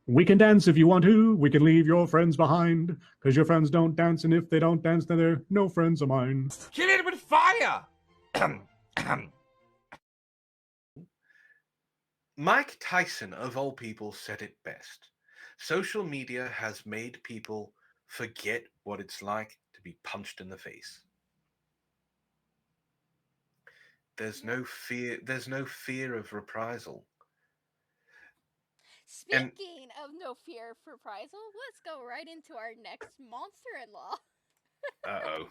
We can dance if you want to. We can leave your friends behind. Because your friends don't dance, and if they don't dance, then they're no friends of mine. Kill it with fire! Mike Tyson, of all people, said it best. Social media has made people forget what it's like to be punched in the face. There's no fear of reprisal. And Speaking of no fear of reprisal, let's go right into our next monster-in-law. uh-oh.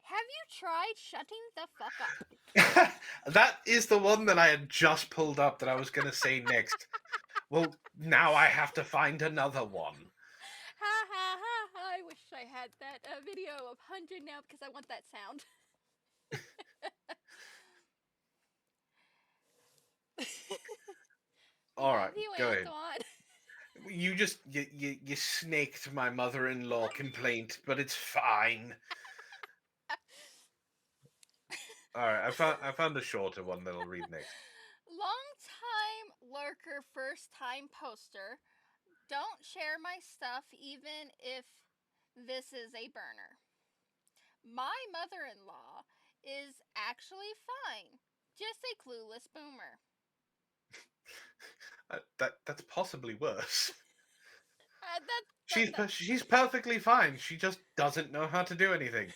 Have you tried shutting the fuck up? That is the one that I had just pulled up that I was going to say next. Well, now I have to find another one. Ha ha ha ha! I wish I had that video of 100 now because I want that sound. We All love right, you, go ahead. Antwon. You snaked my mother-in-law complaint, but it's fine. All right, I found a shorter one that I'll read next. Long time lurker, first time poster. Don't share my stuff even if this is a burner. My mother in law is actually fine, just a clueless boomer. That's possibly worse. That, She's perfectly fine. She just doesn't know how to do anything.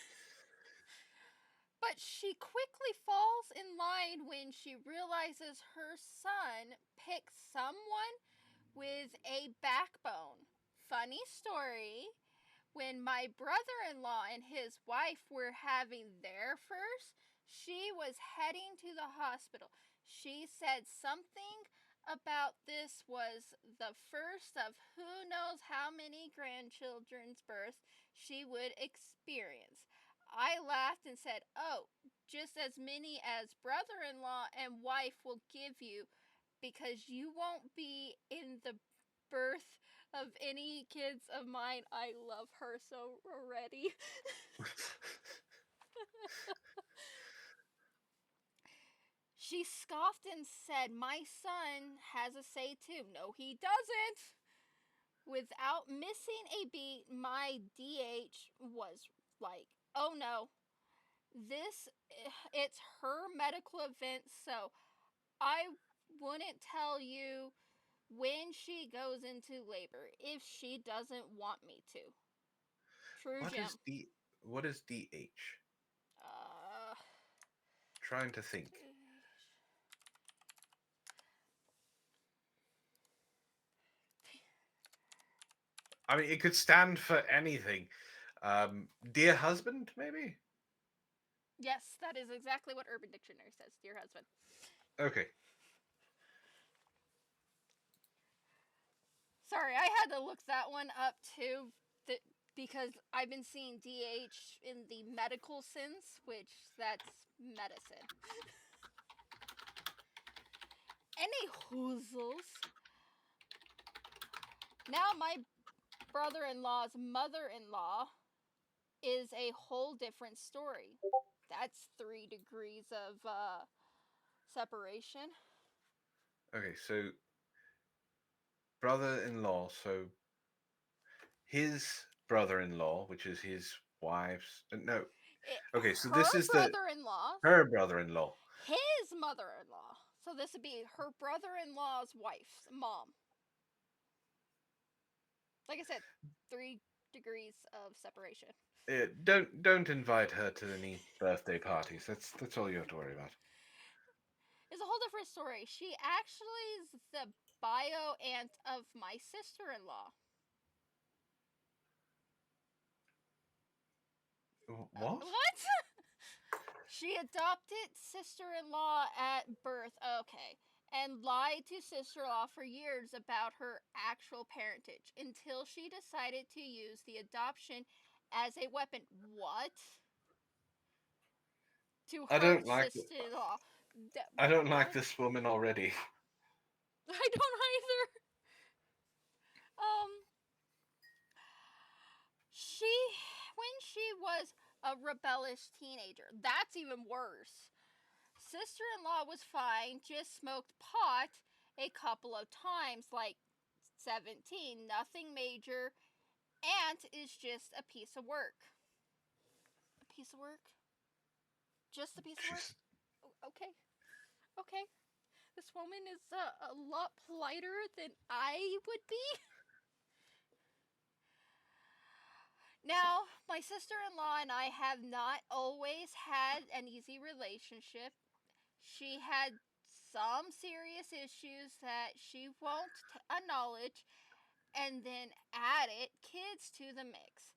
But she quickly falls in line when she realizes her son picked someone with a backbone. Funny story, when my brother in law and his wife were having their first, she was heading to the hospital. She said something about this was the first of who knows how many grandchildren's births she would experience. I laughed and said, "Oh, just as many as brother in law and wife will give you because you won't be in the birth of any kids of mine." I love her so already. She scoffed and said, "My son has a say too." No, he doesn't. Without missing a beat, my DH was like, "Oh no, this it's her medical event, so I wouldn't tell you when she goes into labor if she doesn't want me to." True, What Jim. is what is DH? Uh, Trying to think. I mean, it could stand for anything. Dear husband, maybe? yes, that is exactly what Urban Dictionary says, dear husband. Okay. Sorry, I had to look that one up too, because I've been seeing DH in the medical sense, which that's medicine. Any hoozles. Now my brother-in-law's mother-in-law is a whole different story. That's 3 degrees of separation. Okay, so brother-in-law, so his brother-in-law, which is his wife's no. Okay, so Her this is the brother-in-law, her brother-in-law. his mother-in-law. So this would be her brother-in-law's wife's mom. Like I said, 3 degrees of separation. Don't invite her to any birthday parties. That's all you have to worry about. It's a whole different story. She actually is the bio aunt of my sister-in-law. What? What? She adopted sister-in-law at birth. Okay. And lied to sister-in-law for years about her actual parentage until she decided to use the adoption as a weapon. What? To I hurt don't like sister-in-law. I don't like What? this woman already. I don't either. Um, she, when she was a rebellious teenager, that's even worse. Sister in law was fine, just smoked pot a couple of times, like 17. Nothing major. Ant is just a piece of work. A piece of work? Just a piece of work? She's Okay. Okay. This woman is a lot politer than I would be. Now, my sister in law and I have not always had an easy relationship. She had some serious issues that she won't acknowledge, and then added kids to the mix.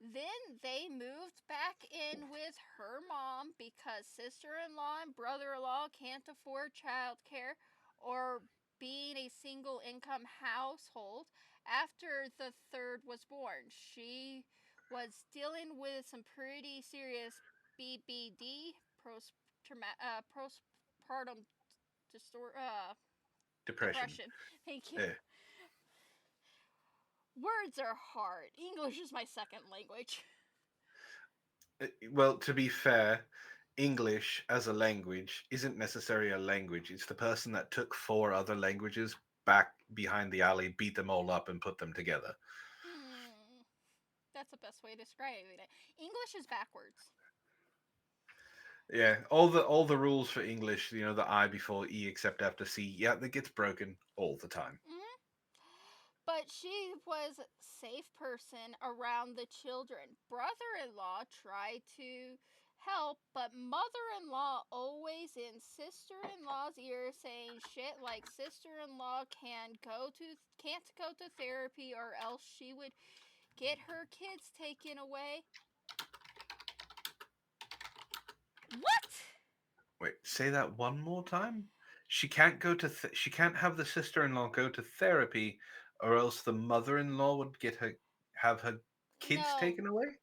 Then they moved back in with her mom because sister in law and brother in law can't afford childcare or being a single income household after the third was born. She was dealing with some pretty serious BBD, postpartum depression. depression. Thank you. Yeah. Words are hard. English is my second language. Well, to be fair, English as a language isn't necessarily a language. It's the person that took four other languages back behind the alley, beat them all up, and put them together. Hmm. That's the best way of describing it. English is backwards. Yeah, all the rules for English, the I before E except after C, yeah, that gets broken all the time. Hmm. But she was a safe person around the children. Brother-in-law tried to help, but mother-in-law always in sister-in-law's ear saying shit like sister-in-law can't go to therapy or else she would get her kids taken away. What? Wait, say that one more time. She can't have the sister-in-law go to therapy, or else the mother-in-law would have her kids No. taken away.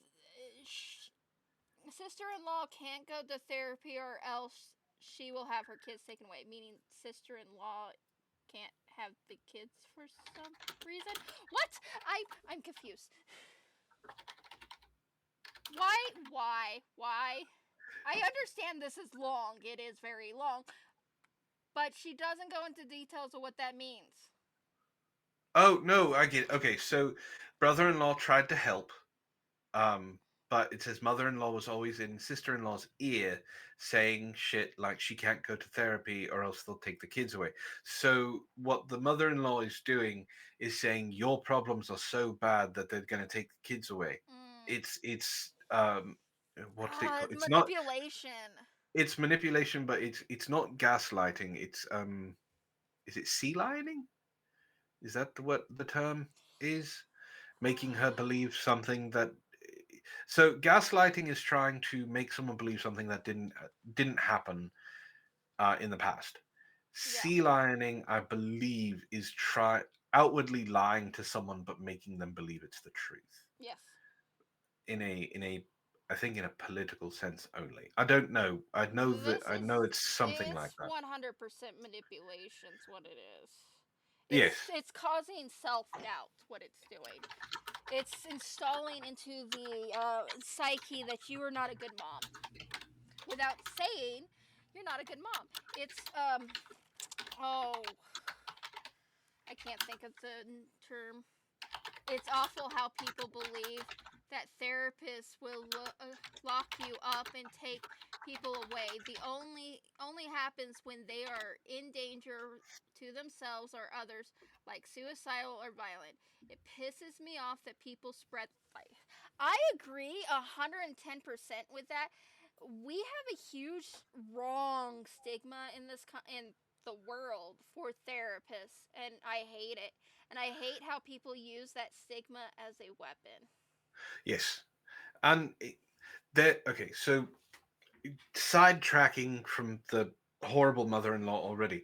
Sister-in-law can't go to therapy or else she will have her kids taken away. Meaning sister-in-law can't have the kids for some reason. What? I'm confused. Why? I understand this is long. It is very long. But she doesn't go into details of what that means. Oh no, I get it. Okay, so brother-in-law tried to help, um, but it says mother-in-law was always in sister-in-law's ear saying shit like she can't go to therapy or else they'll take the kids away. So what the mother-in-law is doing is saying your problems are so bad that they're going to take the kids away. Mm. It's what's it called? Manipulation. It's manipulation, but it's not gaslighting. It's is it sea lining? Is that what the term is? Making her believe something that. So gaslighting is trying to make someone believe something that didn't happen in the past. Yeah. Sea lining, I believe, is try outwardly lying to someone but making them believe it's the truth. Yes. In a I think in a political sense only. I don't know. I know it's something like It's that. 100% manipulation's what it is. Yes. It's causing self-doubt what it's doing. It's installing into the psyche that you are not a good mom without saying you're not a good mom. It's oh, I can't think of the term. It's awful how people believe that therapists will lock you up and take people away. The only happens when they are in danger to themselves or others, like suicidal or violent. It pisses me off that people spread life. I agree 110% with that. We have a huge wrong stigma in in the world for therapists, and I hate it. And I hate how people use that stigma as a weapon. Yes. And there. Okay. So sidetracking from the horrible mother-in-law already.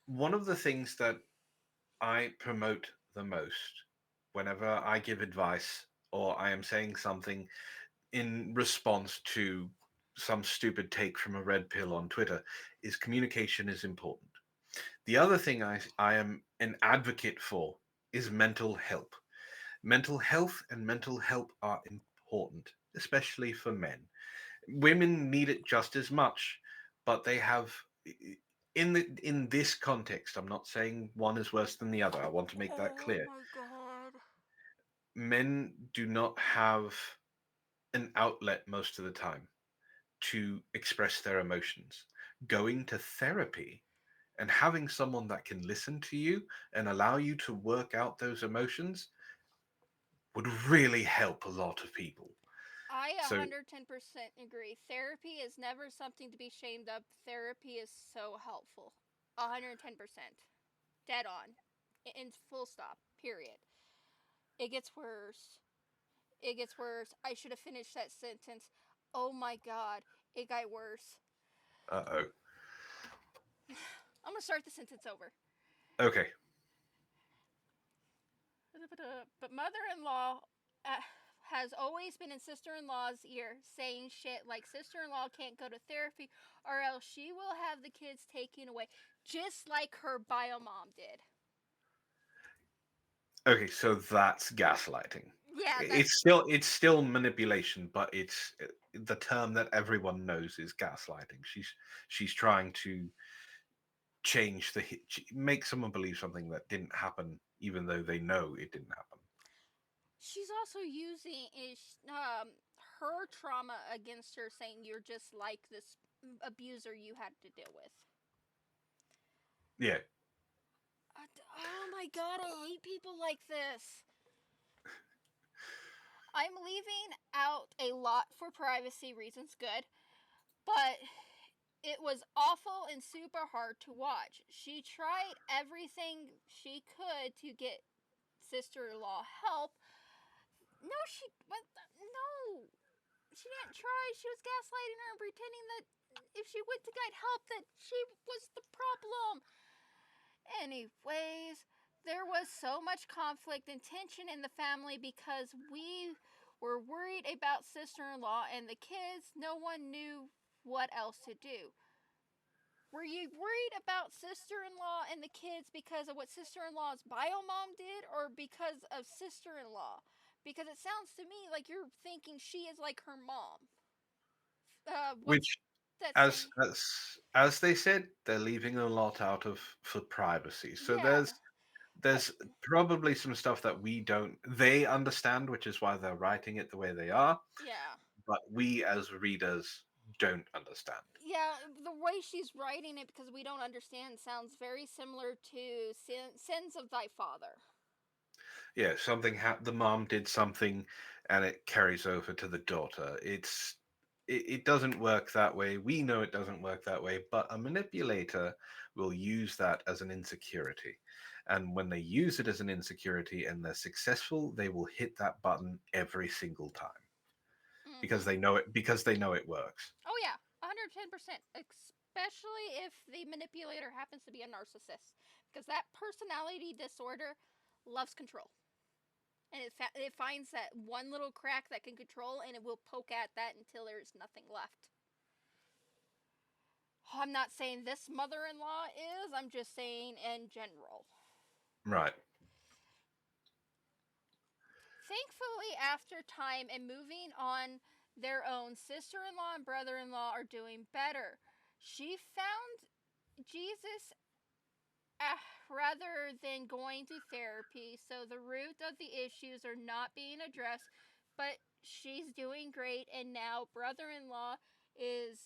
One of the things that I promote the most whenever I give advice or I am saying something in response to some stupid take from a red pill on Twitter is communication is important. The other thing I am an advocate for is mental health. Mental health and mental help are important, especially for men. Women need it just as much, but they have in this context, I'm not saying one is worse than the other. I want to make that Oh clear. my god. Men do not have an outlet most of the time to express their emotions. Going to therapy and having someone that can listen to you and allow you to work out those emotions would really help a lot of people. I So 110% agree. Therapy is never something to be shamed of. Therapy is so helpful. 110%. Dead on. In full stop. Period. It gets worse. It gets worse. I should have finished that sentence. Oh my god. It got worse. uh-oh. I'm gonna start the sentence over. Okay. But mother in law has always been in sister in law's ear saying shit like sister in law can't go to therapy or else she will have the kids taken away, just like her bio mom did. Okay, so that's gaslighting. Yeah, that's. It's still manipulation, but it's the term that everyone knows is gaslighting. She's trying to change make someone believe something that didn't happen, even though they know it didn't happen. She's also using her trauma against her, saying you're just like this abuser you had to deal with. Yeah. Oh my god, I hate people like this. I'm leaving out a lot for privacy reasons, good, but it was awful and super hard to watch. She tried everything she could to get sister-in-law help. No, no, she didn't try. She was gaslighting her and pretending that if she went to get help, that she was the problem. Anyways, there was so much conflict and tension in the family because we were worried about sister-in-law and the kids. No one knew what else to do. Were you worried about sister-in-law and the kids because of what sister-in-law's bio mom did, or because of sister-in-law? Because it sounds to me like you're thinking she is like her mom. What's Which, that as saying? as they said, they're leaving a lot out of for privacy. So Yeah. I, there's probably some stuff that we don't they understand, which is why they're writing it the way they are, yeah. but we as readers don't understand. Yeah, the way she's writing it, because we don't understand, sounds very similar to Sins of Thy Father. Yeah, the mom did something and it carries over to the daughter. It doesn't work that way. We know it doesn't work that way, but a manipulator will use that as an insecurity. And when they use it as an insecurity and they're successful, they will hit that button every single time Mm-hmm. because they know it works. Oh yeah, 110%. Especially if the manipulator happens to be a narcissist, because that personality disorder loves control, and it finds that one little crack that can control, and it will poke at that until there's nothing left. I'm not saying this mother-in-law is. I'm just saying in general. Right. Thankfully, after time and moving on their own, sister in law and brother in law are doing better. She found Jesus rather than going to therapy, so the root of the issues are not being addressed, but she's doing great, and now brother in law is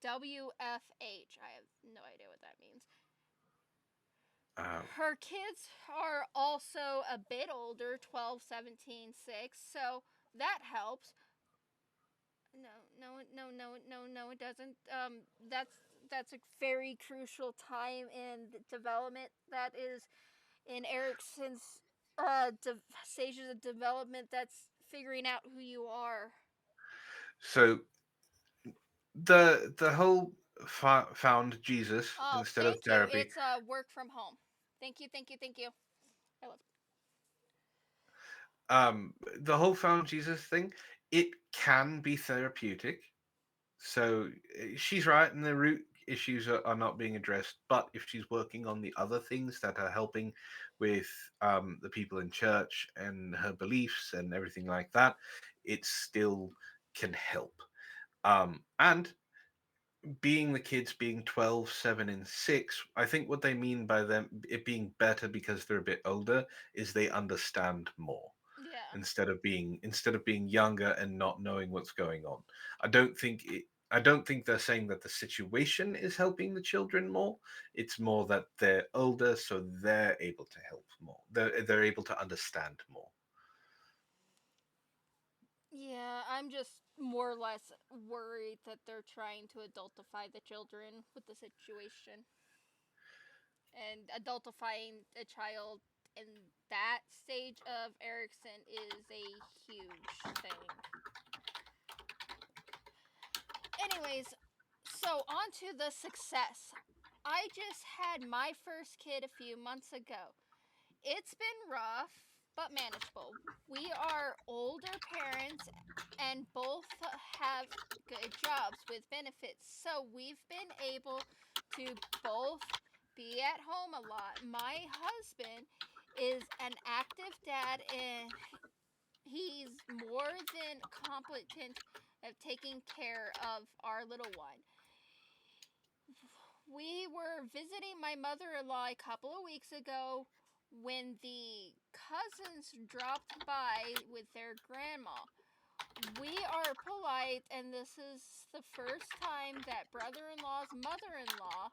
WFH. I have no idea what that means. Um, Her kids are also a bit older, 12, 17, 6, so that helps. No, it doesn't. That's a very crucial time in the development. That is in Erickson's stages of development. That's figuring out who you are. so the whole found Jesus Oh, instead of thank you. therapy. It's work from home. Thank you. I love. The whole found Jesus thing, it can be therapeutic. So she's right, and the root issues are not being addressed. But if she's working on the other things that are helping with the people in church and her beliefs and everything like that, it still can help. And being the kids being 12, 7, and 6, I think what they mean by them it being better because they're a bit older is they understand more Yeah. instead of being younger and not knowing what's going on. I don't think they're saying that the situation is helping the children more. It's more that they're older, so they're able to help more. They're able to understand more. Yeah, I'm just more or less worried that they're trying to adultify the children with the situation. And adultifying a child in that stage of Erickson is a huge thing. Anyways, so on to the success. I just had my first kid a few months ago. It's been rough, but manageable. We are older parents and both have good jobs with benefits, so we've been able to both be at home a lot. My husband is an active dad and he's more than competent of taking care of our little one. We were visiting my mother in law a couple of weeks ago when the cousins dropped by with their grandma. We are polite, and this is the first time that brother in law's mother in law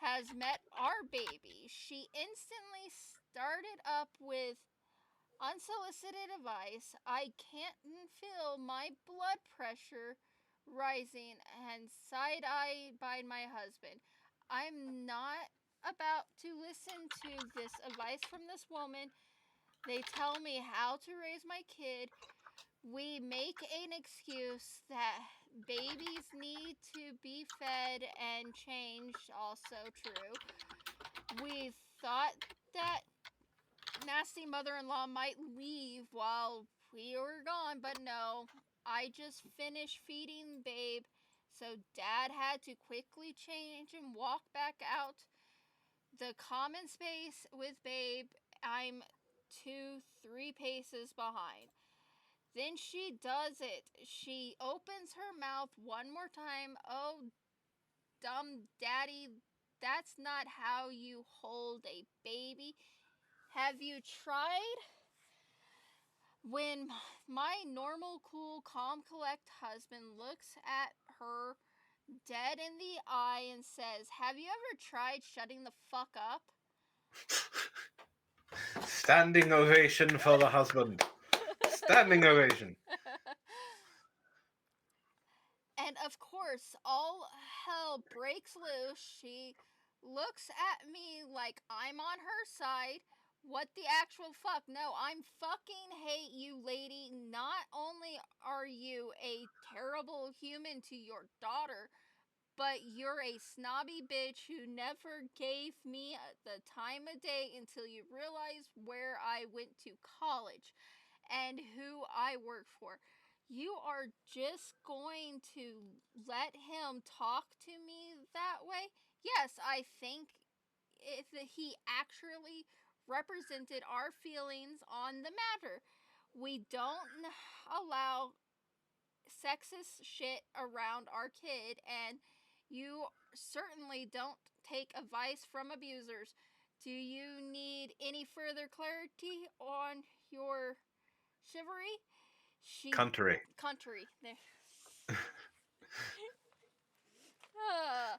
has met our baby. She instantly started up with unsolicited advice. I can't feel my blood pressure rising and side eyed by my husband. I'm not about to listen to this advice from this woman. They tell me how to raise my kid. We make an excuse that babies need to be fed and changed, also true. We thought that nasty mother in law might leave while we were gone, but no. I just finished feeding Babe, so Dad had to quickly change and walk back out the common space with Babe. I'm 2, 3 paces behind. Then she does it. She opens her mouth one more time. Oh, dumb daddy, that's not how you hold a baby. Have you tried? When my normal, cool, calm, collect husband looks at her dead in the eye and says, "Have you ever tried shutting the fuck up?" Standing ovation for the husband. Standing ovation. And of course, all hell breaks loose. She looks at me like I'm on her side. What the actual fuck? No, I'm fucking hate you, lady. Not only are you a terrible human to your daughter, but you're a snobby bitch who never gave me the time of day until you realized where I went to college and who I work for. You are just going to let him talk to me that way? Yes, I think if he actually represented our feelings on the matter. We don't allow sexist shit around our kid, and you certainly don't take advice from abusers. Do you need any further clarity on your chivalry? She Country. country. There. Uh,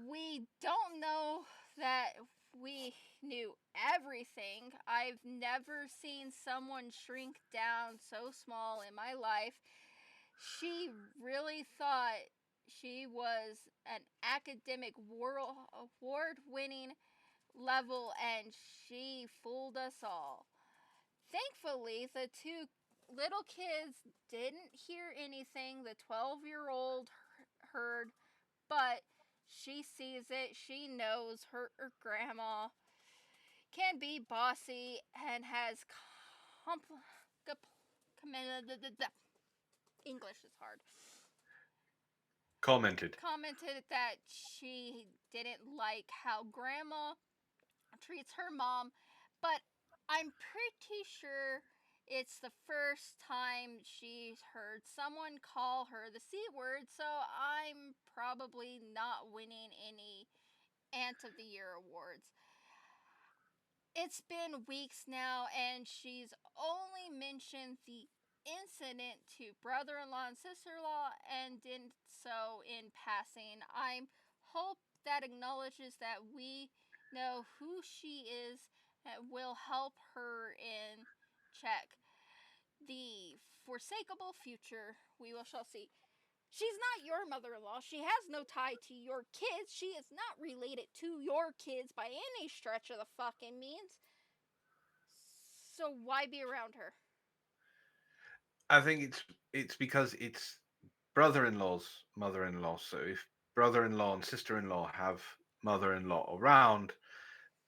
we don't know that we knew everything. I've never seen someone shrink down so small in my life. She really thought she was an academic world award winning level, and she fooled us all. Thankfully, the two little kids didn't hear anything the 12-year-old heard, but she sees it. She knows her grandma can be bossy and has compl- English is hard. Commented. Commented that she didn't like how grandma treats her mom, but I'm pretty sure It's the first time she's heard someone call her the C word, so I'm probably not winning any Aunt of the Year awards. It's been weeks now, and she's only mentioned the incident to brother in law and sister in law and did so in passing. I hope that acknowledges that we know who she is and will help her in check. The forsakable future we will shall see. She's not your mother in law. She has no tie to your kids. She is not related to your kids by any stretch of the fucking means. So why be around her? I think it's because it's brother-in-law's mother-in-law. So if brother-in-law and sister-in-law have mother-in-law around,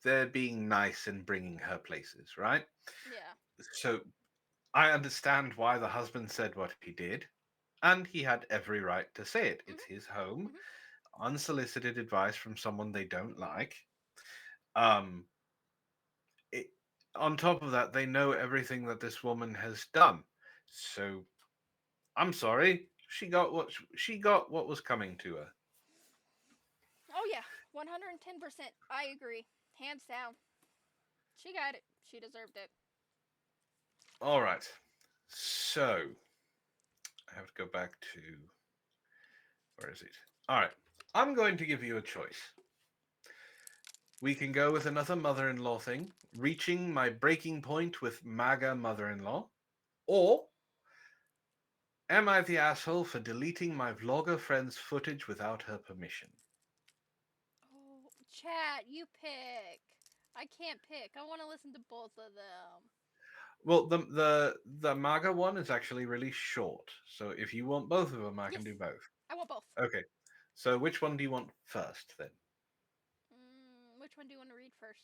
they're being nice and bringing her places, right? Yeah. So I understand why the husband said what he did, and he had every right to say it. It's Mhm. his home, Mhm. unsolicited advice from someone they don't like. Um, it, on top of that, they know everything that this woman has done. So I'm sorry, she got what was coming to her. Oh yeah, 110%. I agree, hands down. She got it. She deserved it. All right, so I have to go back to where is it? All right, I'm going to give you a choice. We can go with another mother-in-law thing, reaching my breaking point with MAGA mother-in-law, or am I the asshole for deleting my vlogger friend's footage without her permission? Oh, chat, you pick. I can't pick. I want to listen to both of them. Well, the MAGA one is actually really short, so if you want both of them, I can Yes, do both. I want both. Okay, so which one do you want first then? Which one do you want to read first?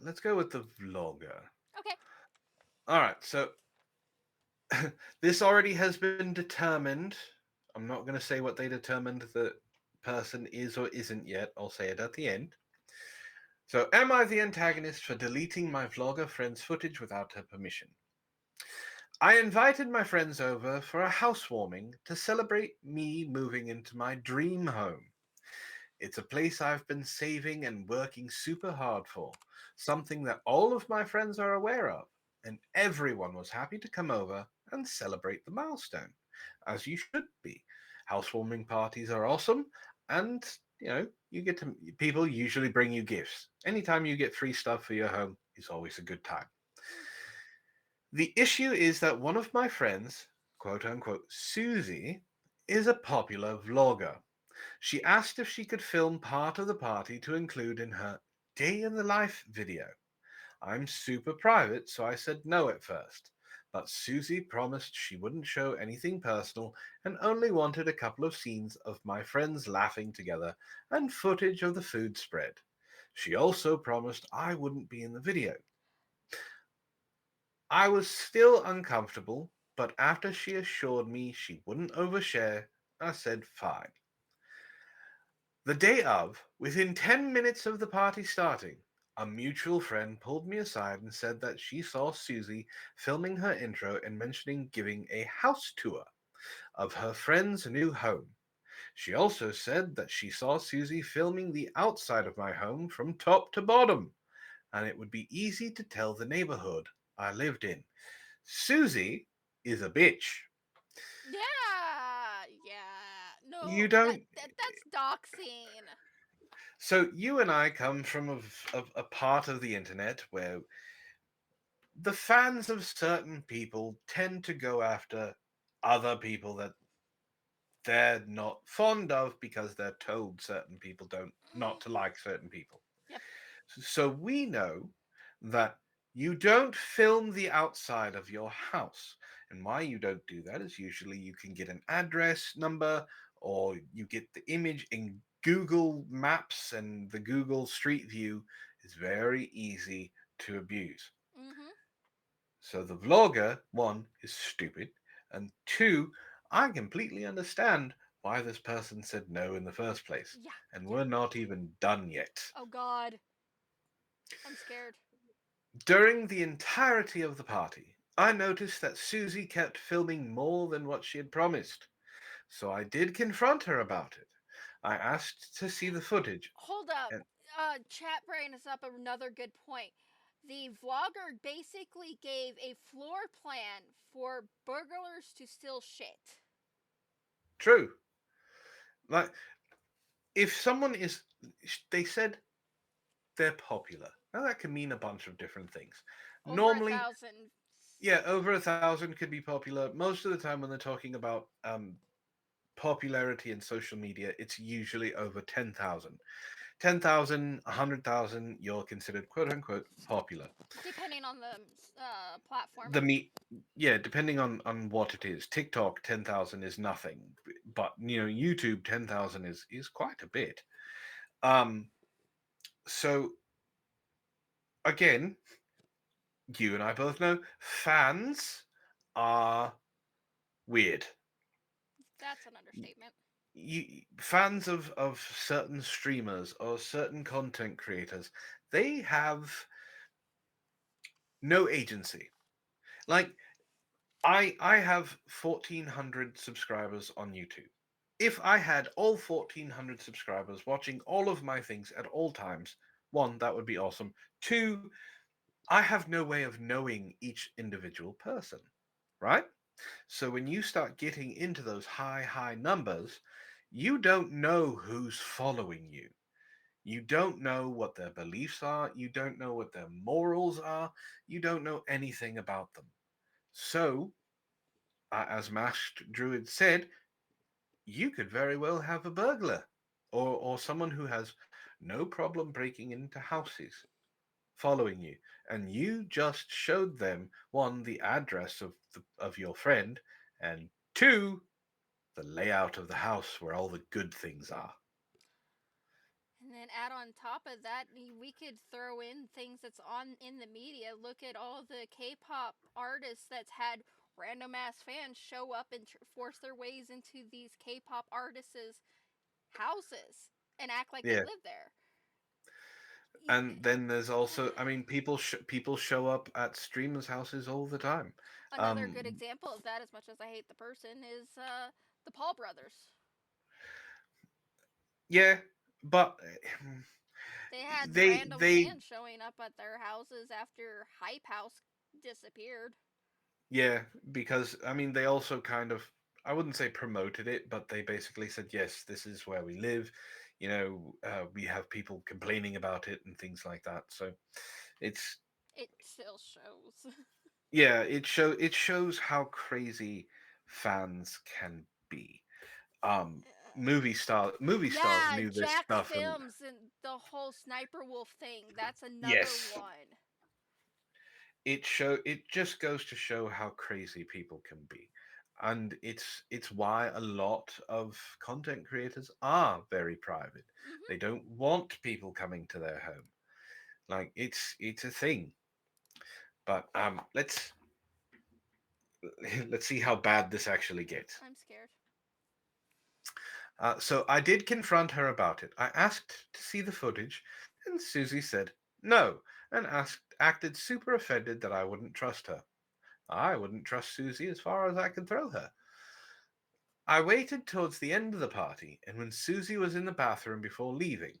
Let's go with the vlogger. Okay. All right, so this already has been determined. I'm not going to say what they determined the person is or isn't yet. I'll say it at the end. So, am I the antagonist for deleting my vlogger friend's footage without her permission? I invited my friends over for a housewarming to celebrate me moving into my dream home. It's a place I've been saving and working super hard for, something that all of my friends are aware of, and everyone was happy to come over and celebrate the milestone, as you should be. Housewarming parties are awesome, and you get to people usually bring you gifts. Anytime you get free stuff for your home is always a good time. The issue is that one of my friends, quote unquote, Susie, is a popular vlogger. She asked if she could film part of the party to include in her day in the life video. I'm super private, so I said no at first. But Susie promised she wouldn't show anything personal and only wanted a couple of scenes of my friends laughing together and footage of the food spread. She also promised I wouldn't be in the video. I was still uncomfortable, but after she assured me she wouldn't overshare, I said fine. The day of, within 10 minutes of the party starting, a mutual friend pulled me aside and said that she saw Susie filming her intro and mentioning giving a house tour of her friend's new home. She also said that she saw Susie filming the outside of my home from top to bottom, and it would be easy to tell the neighborhood I lived in. Susie is a bitch. Yeah. Yeah. You No, don't. that's doxing. So you and I come from a part of the internet where the fans of certain people tend to go after other people that they're not fond of because they're told certain people don't not to like certain people. Yep. So we know that you don't film the outside of your house. And why you don't do that is usually you can get an address number or you get the image in Google Maps, and the Google Street View is very easy to abuse. Mhm. So the vlogger, one, is stupid, and two, I completely understand why this person said no in the first place. Yeah. And Yeah. we're not even done yet. Oh God. I'm scared. During the entirety of the party, I noticed that Susie kept filming more than what she had promised. So I did confront her about it. I asked to see the footage, Hold up. and Chat brain is up another good point. The vlogger basically gave a floor plan for burglars to steal shit. true. Like, if someone is, they said they're popular. Now that can mean a bunch of different things. Over a Normally, thousand. yeah, over 1,000 could be popular. Most of the time, when they're talking about popularity in social media, it's usually over 10,000. 10,000, 100,000, you're considered quote unquote popular. Depending on the platform. The meat, yeah, depending on what it is. TikTok 10,000 is nothing, but YouTube 10,000 is quite a bit. Um, so again, you and I both know fans are weird. That's an understatement. Fans of certain streamers or certain content creators, they have no agency. Like I have 1,400 subscribers on YouTube. If I had all 1,400 subscribers watching all of my things at all times, one, that would be awesome. Two, I have no way of knowing each individual person, right? So when you start getting into those high numbers, you don't know who's following you. You don't know what their beliefs are. You don't know what their morals are. You don't know anything about them. So, as Masked Druid said, you could very well have a burglar or someone who has no problem breaking into houses following you, and you just showed them, one, the address of your friend, and two, the layout of the house where all the good things are. And then add on top of that, we could throw in things that's on in the media. Look at all the K-pop artists that's had random ass fans show up and force their ways into these K-pop artists' houses and act like they Yeah. live there. And then there's also, I mean, people show up at streamers' houses all the time. Another good Um, example of that, as much as I hate the person, is the Paul brothers. yeah, but They had random they fans showing up at their houses after Hype House disappeared. yeah, because I mean they also kind of, I wouldn't say promoted it, but they basically said yes, this is where we live. We have people complaining about it and things like that. So it's It still shows. yeah, it shows how crazy fans can be. Um, movie stars Yeah, knew this Jack's stuff, and Films and the whole Sniper Wolf thing. That's another yes, one. it just goes to show how crazy people can be, and it's why a lot of content creators are very private. Hmm. They don't want people coming to their home. Like it's a thing. But let's see how bad this actually gets. I'm scared. So I did confront her about it. I asked to see the footage, and Susie said no, and acted super offended that I wouldn't trust her. I wouldn't trust Susie as far as I could throw her. I waited towards the end of the party, and when Susie was in the bathroom before leaving,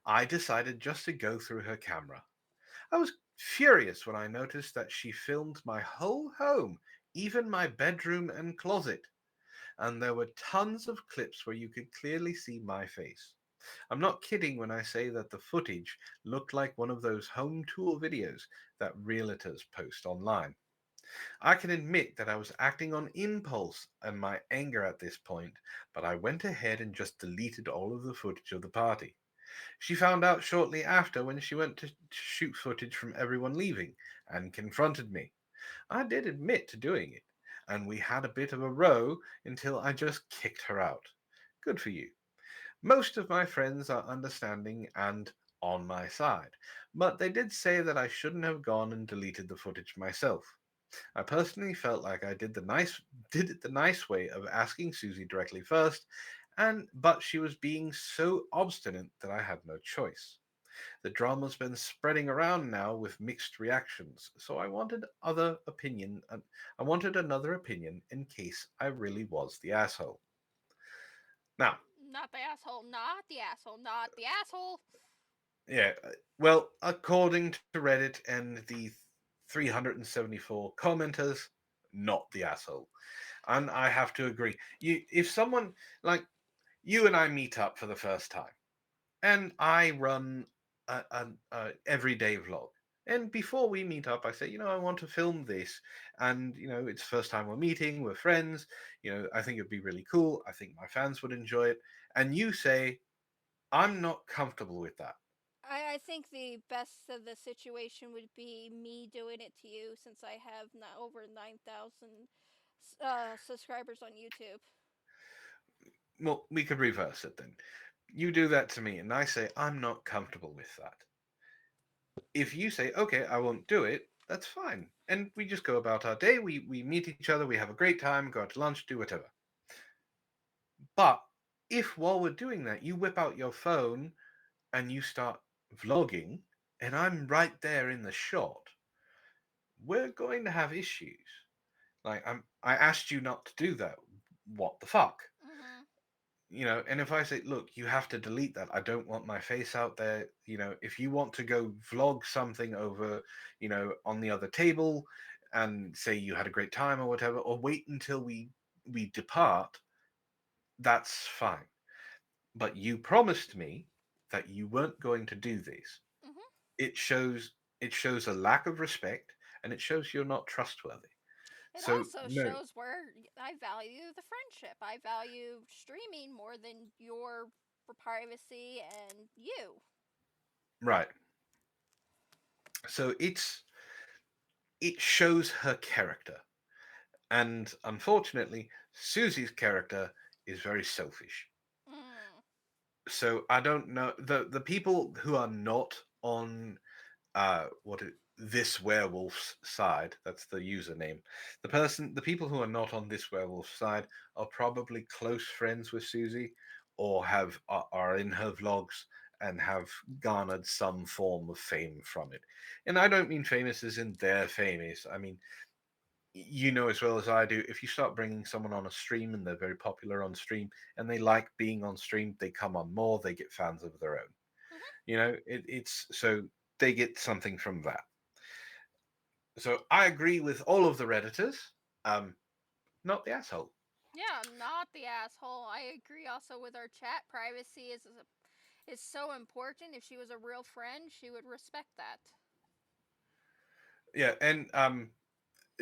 I decided just to go through her camera. I was furious when I noticed that she filmed my whole home, even my bedroom and closet, and there were tons of clips where you could clearly see my face. I'm not kidding when I say that the footage looked like one of those home tour videos that realtors post online. I can admit that I was acting on impulse and my anger at this point, but I went ahead and just deleted all of the footage of the party. She found out shortly after when she went to shoot footage from everyone leaving and confronted me. I did admit to doing it, and we had a bit of a row until I just kicked her out. Good for you. Most of my friends are understanding and on my side, but they did say that I shouldn't have gone and deleted the footage myself. I personally felt like I did it the nice way of asking Susie directly first, and but she was being so obstinate that I had no choice. The drama's been spreading around now with mixed reactions, so I wanted another opinion in case I really was the asshole. Now, Not the asshole, not the asshole, not the asshole. yeah, well, according to Reddit and the 374 commenters, not the asshole. And I have to agree. If someone like you and I meet up for the first time, and I run a everyday vlog. And before we meet up, I say, I want to film this, and it's the first time we're meeting, we're friends. I think it'd be really cool. I think my fans would enjoy it. And you say, I'm not comfortable with that. I think the best of the situation would be me doing it to you since I have over 9,000 subscribers on YouTube. Well, we could reverse it then. You do that to me, and I say, I'm not comfortable with that. If you say, okay, I won't do it, that's fine. And we just go about our day. We meet each other, we have a great time, go out to lunch, do whatever. But if while we're doing that, you whip out your phone and you start vlogging, and I'm right there in the shot, we're going to have issues. Like I asked you not to do that. What the fuck? Mm-hmm. And if I say, look, you have to delete that. I don't want my face out there. If you want to go vlog something over, on the other table and say you had a great time or whatever, or wait until we depart, that's fine. But you promised me that you weren't going to do this. Mm-hmm. It shows a lack of respect, and it shows you're not trustworthy. It So also no, shows where I value the friendship. I value streaming more than your privacy and you. right. So it shows her character. And unfortunately, Susie's character is very selfish. Mm. So I don't know the people who are not on this werewolf's side. That's the username. The people who are not on this werewolf's side are probably close friends with Susie, or are in her vlogs and have garnered some form of fame from it. And I don't mean famous as in they're famous. I mean, you know as well as I do, if you start bringing someone on a stream and they're very popular on stream and they like being on stream, they come on more, they get fans of their own. Mm-hmm. It's so they get something from that. So I agree with all of the Redditors. Um, not the asshole. Yeah, not the asshole. I agree also with our chat. Privacy is so important. If she was a real friend, she would respect that. Yeah, and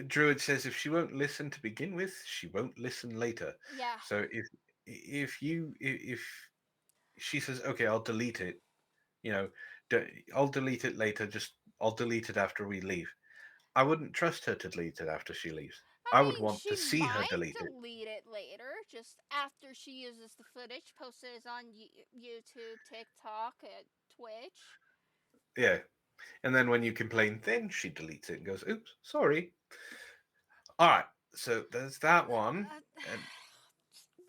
Druid says if she won't listen to begin with, she won't listen later. Yeah. So if she says, okay, I'll delete it, you know, I'll delete it later. Just I'll delete it after we leave. I wouldn't trust her to delete it after she leaves. I I would mean, want to she see her might delete it. delete it later, just after she uses the footage, posted it on YouTube, TikTok, Twitch. Yeah. And then when you complain, then she deletes it and goes, oops, sorry. All right. So there's that one. And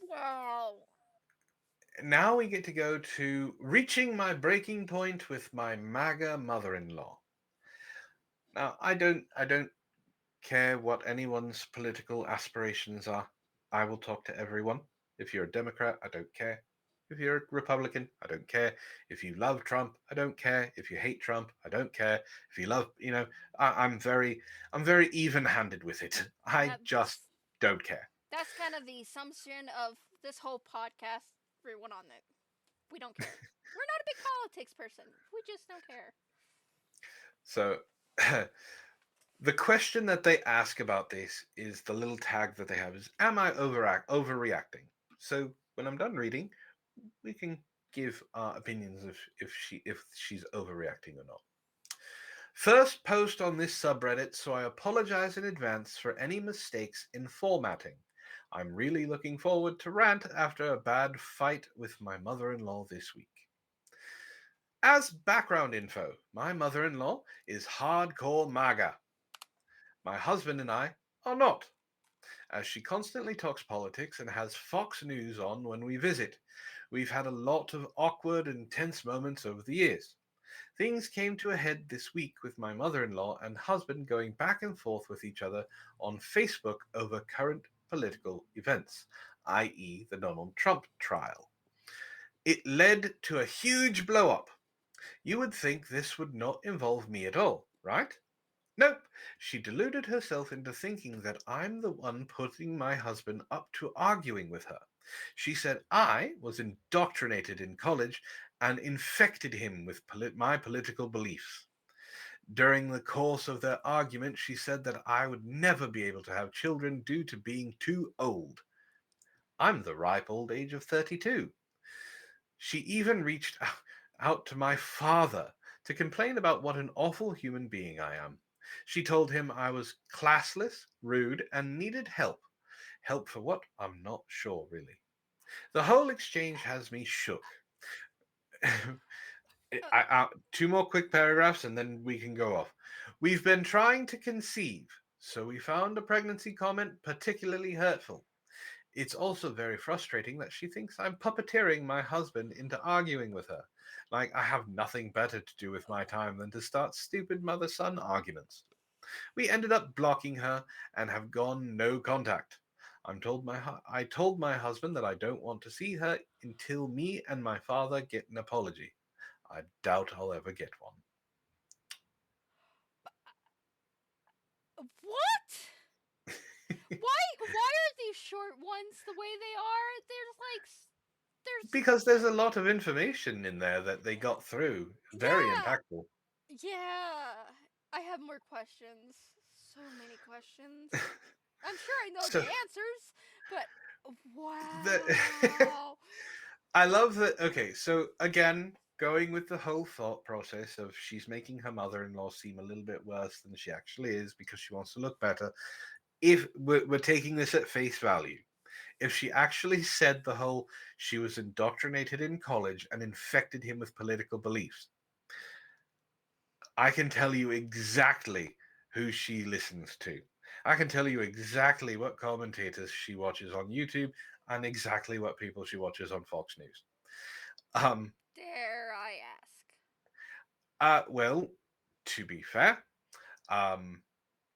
Wow. now we get to go to reaching my breaking point with my MAGA mother-in-law. Now I don't care what anyone's political aspirations are. I will talk to everyone. If you're a Democrat, I don't care. If you're a Republican, I don't care. If you love Trump, I don't care. If you hate Trump, I don't care. If you love, I'm very even-handed with it. I That just don't care. that's kind of the assumption of this whole podcast. Everyone on it, we don't care. We're not a big politics person. We just don't care. So the question that they ask about this is the little tag that they have is, am I overreacting? So when I'm done reading, we can give our opinions if she's overreacting or not. First post on this subreddit, so I apologize in advance for any mistakes in formatting. I'm really looking forward to rant after a bad fight with my mother-in-law this week. As background info, my mother-in-law is hardcore MAGA. My husband and I are not, as she constantly talks politics and has Fox News on when we visit. We've had a lot of awkward and tense moments over the years. Things came to a head this week with my mother in law and husband going back and forth with each other on Facebook over current political events, i.e., the Donald Trump trial. It led to a huge blow up. You would think this would not involve me at all, right? Nope. She deluded herself into thinking that I'm the one putting my husband up to arguing with her. She said I was indoctrinated in college and infected him with my political beliefs. During the course of their argument, she said that I would never be able to have children due to being too old. I'm the ripe old age of 32. She even reached out to my father to complain about what an awful human being I am. She told him I was classless, rude, and needed help. Help for what? I'm not sure, really. The whole exchange has me shook. Two more quick paragraphs and then we can go off. We've been trying to conceive, so we found a pregnancy comment particularly hurtful. It's also very frustrating that she thinks I'm puppeteering my husband into arguing with her. Like I have nothing better to do with my time than to start stupid mother son arguments. We ended up blocking her and have gone no contact. I told my husband that I don't want to see her until me and my father get an apology. I doubt I'll ever get one. What? Why are these short ones the way they are? There's Because there's a lot of information in there that they got through. Very yeah. impactful. Yeah. I have more questions. So many questions. I'm sure I know So the answers, but the wow. I love that. Okay, so again, going with the whole thought process of she's making her mother-in-law seem a little bit worse than she actually is because she wants to look better. If we're taking this at face value, if she actually said the whole she was indoctrinated in college and infected him with political beliefs, I can tell you exactly who she listens to. I can tell you exactly what commentators she watches on YouTube and exactly what people she watches on Fox News. Um, Dare I ask? well, to be fair, um,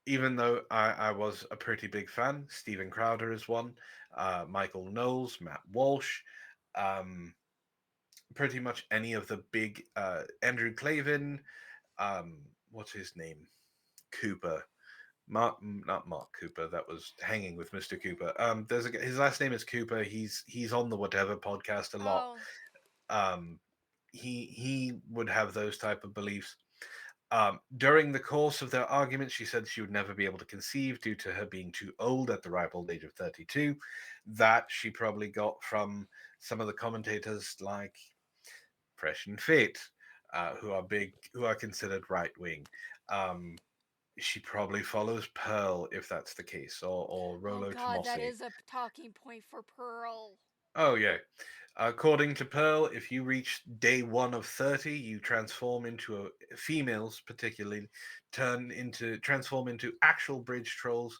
even though I was a pretty big fan, Steven Crowder is one, Michael Knowles, Matt Walsh, um, pretty much any of the big Andrew Clavin, what's his name? Cooper. Not Mark Cooper. That was Hanging with Mr. Cooper. His last name is Cooper. He's on the Whatever podcast a lot. Oh, Um, he would have those type of beliefs. During the course of their argument, she said she would never be able to conceive due to her being too old at the ripe old age of 32. That she probably got from some of the commentators like Fresh and Fit, who are considered right wing. Um, she probably follows Pearl if that's the case, or oh Rolo God, that Tomassi. is a talking point for Pearl. Oh yeah. According to Pearl, if you reach day 1 of 30, you transform into females, particularly, transform into actual bridge trolls,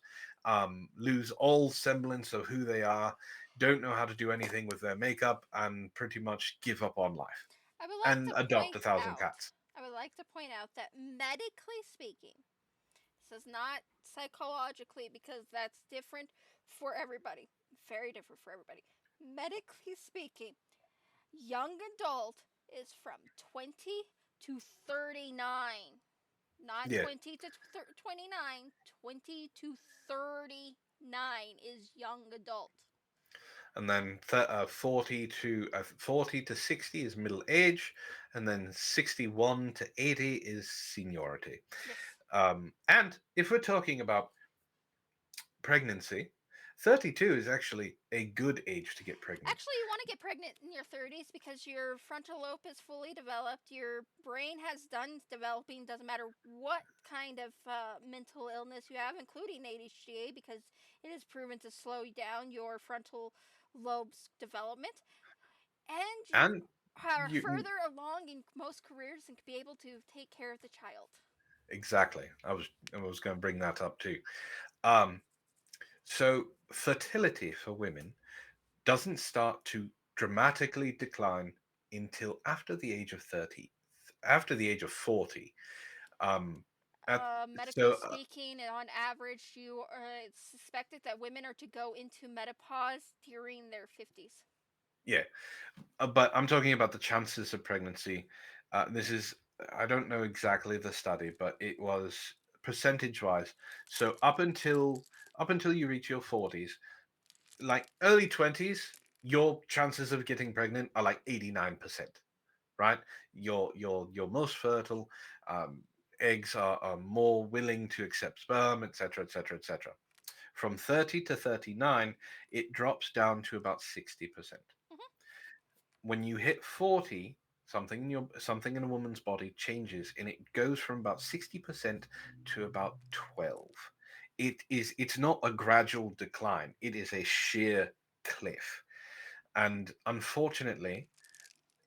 lose all semblance of who they are, don't know how to do anything with their makeup, and pretty much give up on life I would like and to adopt point 1,000 out. cats. I would like to point out that medically speaking, this is not psychologically because that's different for everybody. Very different for everybody. Medically speaking, young adult is from 20 to 39. Not Yeah, 20 to 29. 20 to 39 is young adult. and then 40 to 60 is middle age, and then 61 to 80 is seniority. Yes. And if we're talking about pregnancy, 32 is actually a good age to get pregnant. Actually, you want to get pregnant in your 30s because your frontal lobe is fully developed. Your brain has done developing. Doesn't matter what kind of mental illness you have, including ADHD, because it is proven to slow down your frontal lobe's development. And you And are you further along in most careers and can be able to take care of the child. exactly. I was going to bring that up too. Um, so fertility for women doesn't start to dramatically decline until after the age of 30. after the age of 40. Um, at, Medically so speaking, on average, it's suspected that women are to go into menopause during their 50s. yeah, but I'm talking about the chances of pregnancy. This is, I don't know exactly the study, but it was percentage wise. So up until you reach your 40s, like early 20s, your chances of getting pregnant are like 89%, right? You're most fertile. Um, Eggs are more willing to accept sperm, etc., etc., etc. From 30 to 39, it drops down to about 60%. Mhm. When you hit 40, something in a woman's body changes, and it goes from about 60% to about 12. It's not a gradual decline, it is a sheer cliff. And unfortunately,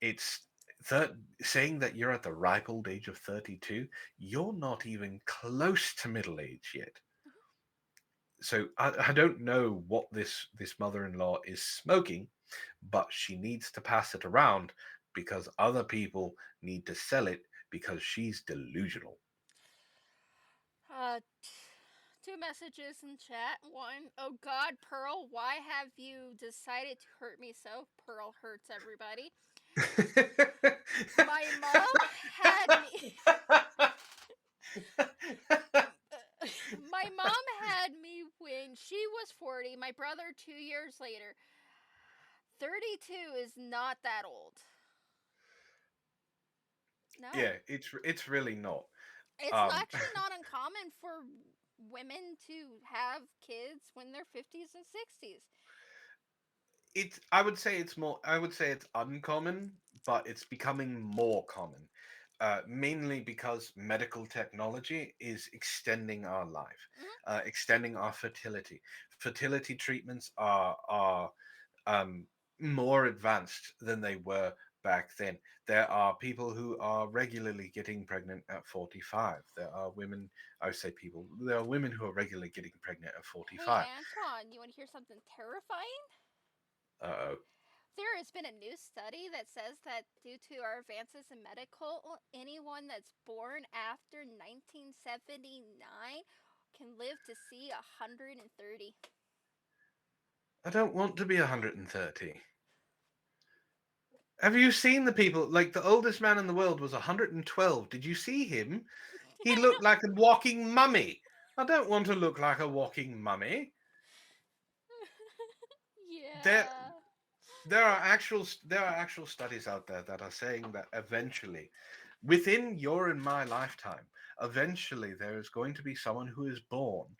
it's that saying that you're at the ripe old age of 32, you're not even close to middle age yet. So I don't know what this mother-in-law is smoking, but she needs to pass it around because other people need to sell it because she's delusional. Uh, two messages in chat. One, oh God, Pearl, why have you decided to hurt me so? Pearl hurts everybody. My mom had me. My mom had me when she was 40. My brother 2 years later. 32 is not that old. No. Yeah, it's really not. It's Um, actually not uncommon for women to have kids when they're 50s and 60s. it's I would say it's more. I would say it's uncommon, but it's becoming more common. Mainly because medical technology is extending our life, Mhm. extending our fertility. Fertility treatments are um, more advanced than they were back then. There are people who are regularly getting pregnant at 45. There are women, I would say people, there are women who are regularly getting pregnant at Hey, 45. Antwon, you want to hear something terrifying? Uh-oh. There has been a new study that says that due to our advances in medical, anyone that's born after 1979 can live to see 130. I don't want to be 130. Have you seen the people? Like the oldest man in the world was 112. Did you see him? He looked like a walking mummy. I don't want to look like a walking mummy. There, Yeah. there are actual studies out there that are saying that eventually, within your and my lifetime, eventually there is going to be someone who is born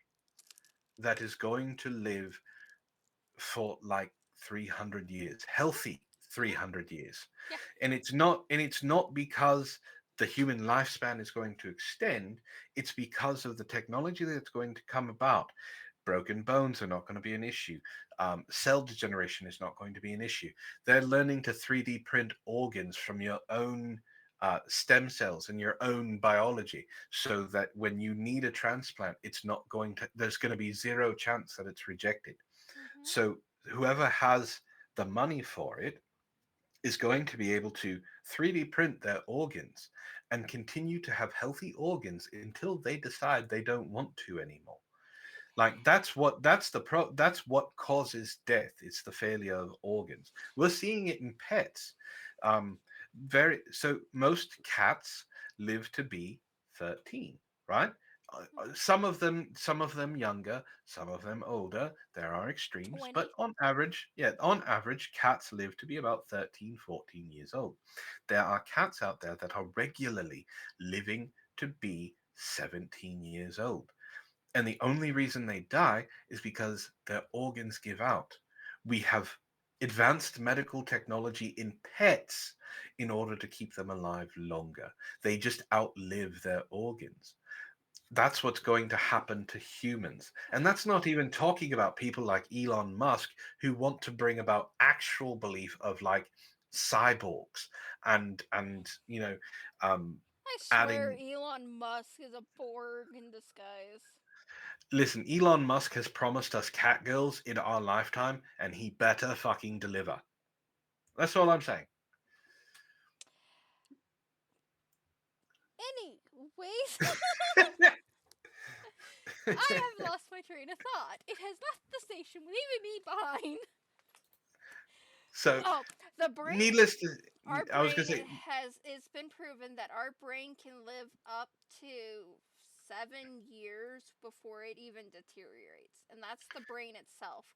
that is going to live for like 300 years, healthy Mhm. 300 years. Yeah. And it's not because the human lifespan is going to extend, it's because of the technology that's going to come about. Broken bones are not going to be an issue. Cell degeneration is not going to be an issue. They're learning to 3D print organs from your own stem cells and your own biology, so that when you need a transplant, there's going to be zero chance that it's rejected. Mhm. So whoever has the money for it is going to be able to 3D print their organs and continue to have healthy organs until they decide they don't want to anymore. Like that's what causes death. It's the failure of organs. We're seeing it in pets. Very so most cats live to be 13, right? Some of them younger, some of them older. There are extremes, 20. but on average, cats live to be about 13, 14 years old. There are cats out there that are regularly living to be 17 years old. And the only reason they die is because their organs give out. We have advanced medical technology in pets in order to keep them alive longer. They just outlive their organs. That's what's going to happen to humans. And that's not even talking about people like Elon Musk who want to bring about actual belief of like cyborgs and um I swear adding. Elon Musk is a Borg in disguise. Listen, Elon Musk has promised us cat girls in our lifetime, and he better fucking deliver. That's all I'm saying. Wait. I have lost my train of thought. It has left the station, leaving me behind. So, Oh, the brain. needless to, Our I was going brain to say, it's been proven that our brain can live up to 7 years before it even deteriorates. And that's the brain itself.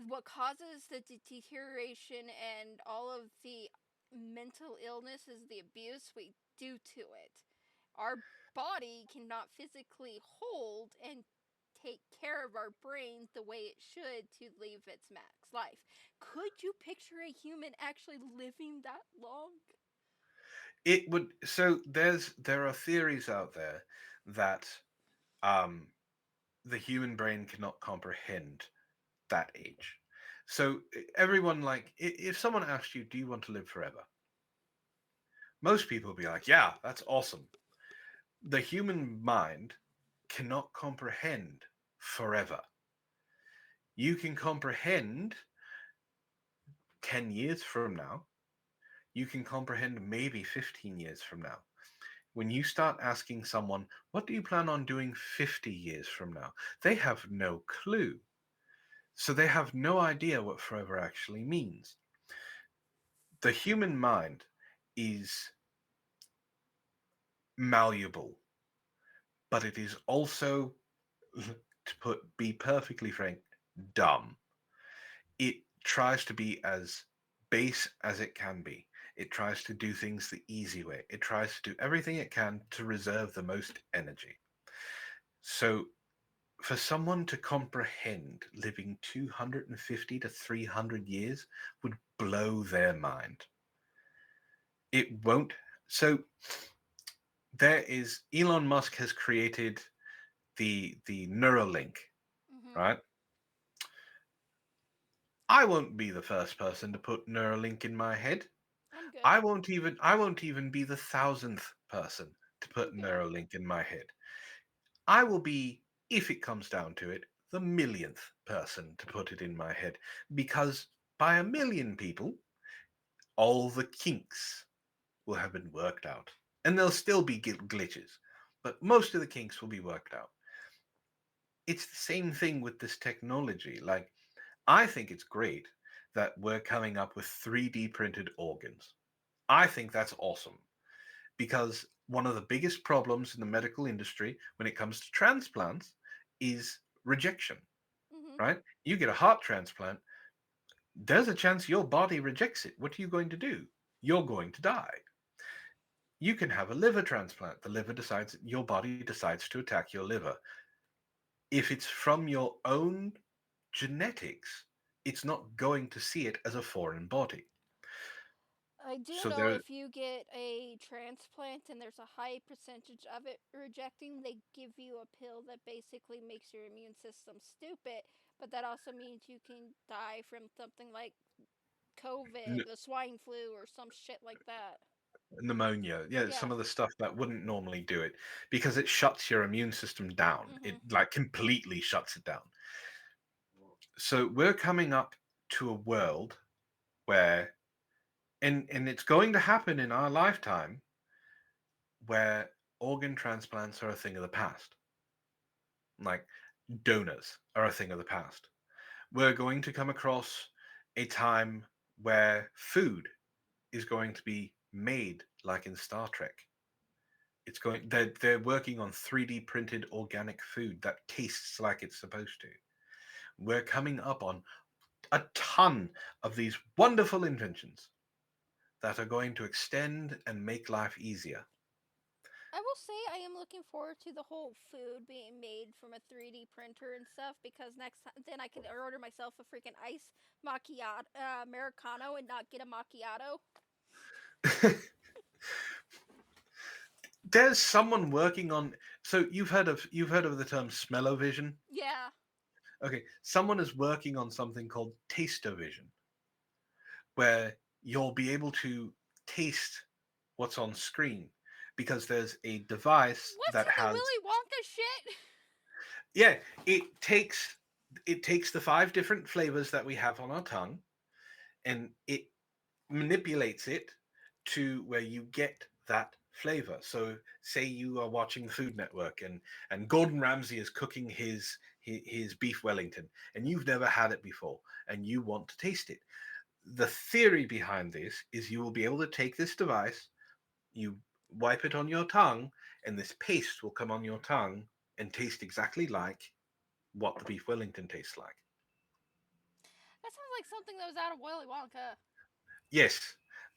What causes the deterioration and all of the mental illness is the abuse we do to it. Our body cannot physically hold and take care of our brain the way it should to live its max life. Could you picture a human actually living that long? it would. So there are theories out there that um, the human brain cannot comprehend that age. So everyone, like, if someone asked you, "Do you want to live forever?" Most people would be like, "Yeah, that's awesome." The human mind cannot comprehend forever. You can comprehend 10 years from now. You can comprehend maybe 15 years from now. When you start asking someone, what do you plan on doing 50 years from now? They have no clue. So they have no idea what forever actually means. The human mind is malleable, but it is also, be perfectly frank, dumb. It tries to be as base as it can be. It tries to do things the easy way. It tries to do everything it can to reserve the most energy. So, for someone to comprehend living 250 to 300 years would blow their mind. It won't. So, there is Elon Musk has created the Neuralink, Mm-hmm. right? I won't be the first person to put Neuralink in my head. I'm good. I won't even be the 1,000th person to put Okay. Neuralink in my head. I will be, if it comes down to it, the millionth person to put it in my head. Because by a million people, all the kinks will have been worked out. And there'll still be glitches, but most of the kinks will be worked out. It's the same thing with this technology. Like, I think it's great that we're coming up with 3D printed organs. I think that's awesome because one of the biggest problems in the medical industry when it comes to transplants is rejection, Mm-hmm. right? You get a heart transplant, there's a chance your body rejects it. What are you going to do? You're going to die. You can have a liver transplant. The liver decides, your body decides to attack your liver. If it's from your own genetics, it's not going to see it as a foreign body. I do So know there, if you get a transplant and there's a high percentage of it rejecting, they give you a pill that basically makes your immune system stupid. But that also means you can die from something like COVID, the swine flu, or some shit like that. pneumonia, yeah, Yeah. some of the stuff that wouldn't normally do it because it shuts your immune system down. It Mm-hmm. like completely shuts it down. So we're coming up to a world where, and it's going to happen in our lifetime, where organ transplants are a thing of the past. Like, donors are a thing of the past. We're going to come across a time where food is going to be made like in Star Trek. They're working on 3D printed organic food that tastes like it's supposed to. We're coming up on a ton of these wonderful inventions that are going to extend and make life easier. I will say I am looking forward to the whole food being made from a 3D printer and stuff because next time then I can order myself a freaking ice macchiato americano and not get a macchiato. There's someone working on, so you've heard of the term smell-o-vision? Yeah. Okay, someone is working on something called taste-o-vision, where you'll be able to taste what's on screen because there's a device What's that in the has, Willy Wonka shit? yeah, it takes the 5 different flavors that we have on our tongue and it manipulates it to where you get that flavor. So say you are watching the Food Network and Gordon Ramsay is cooking his beef Wellington and you've never had it before and you want to taste it. The theory behind this is you will be able to take this device, you wipe it on your tongue, and this paste will come on your tongue and taste exactly like what the beef Wellington tastes like. That sounds like something that was out of Willy Wonka. Yes.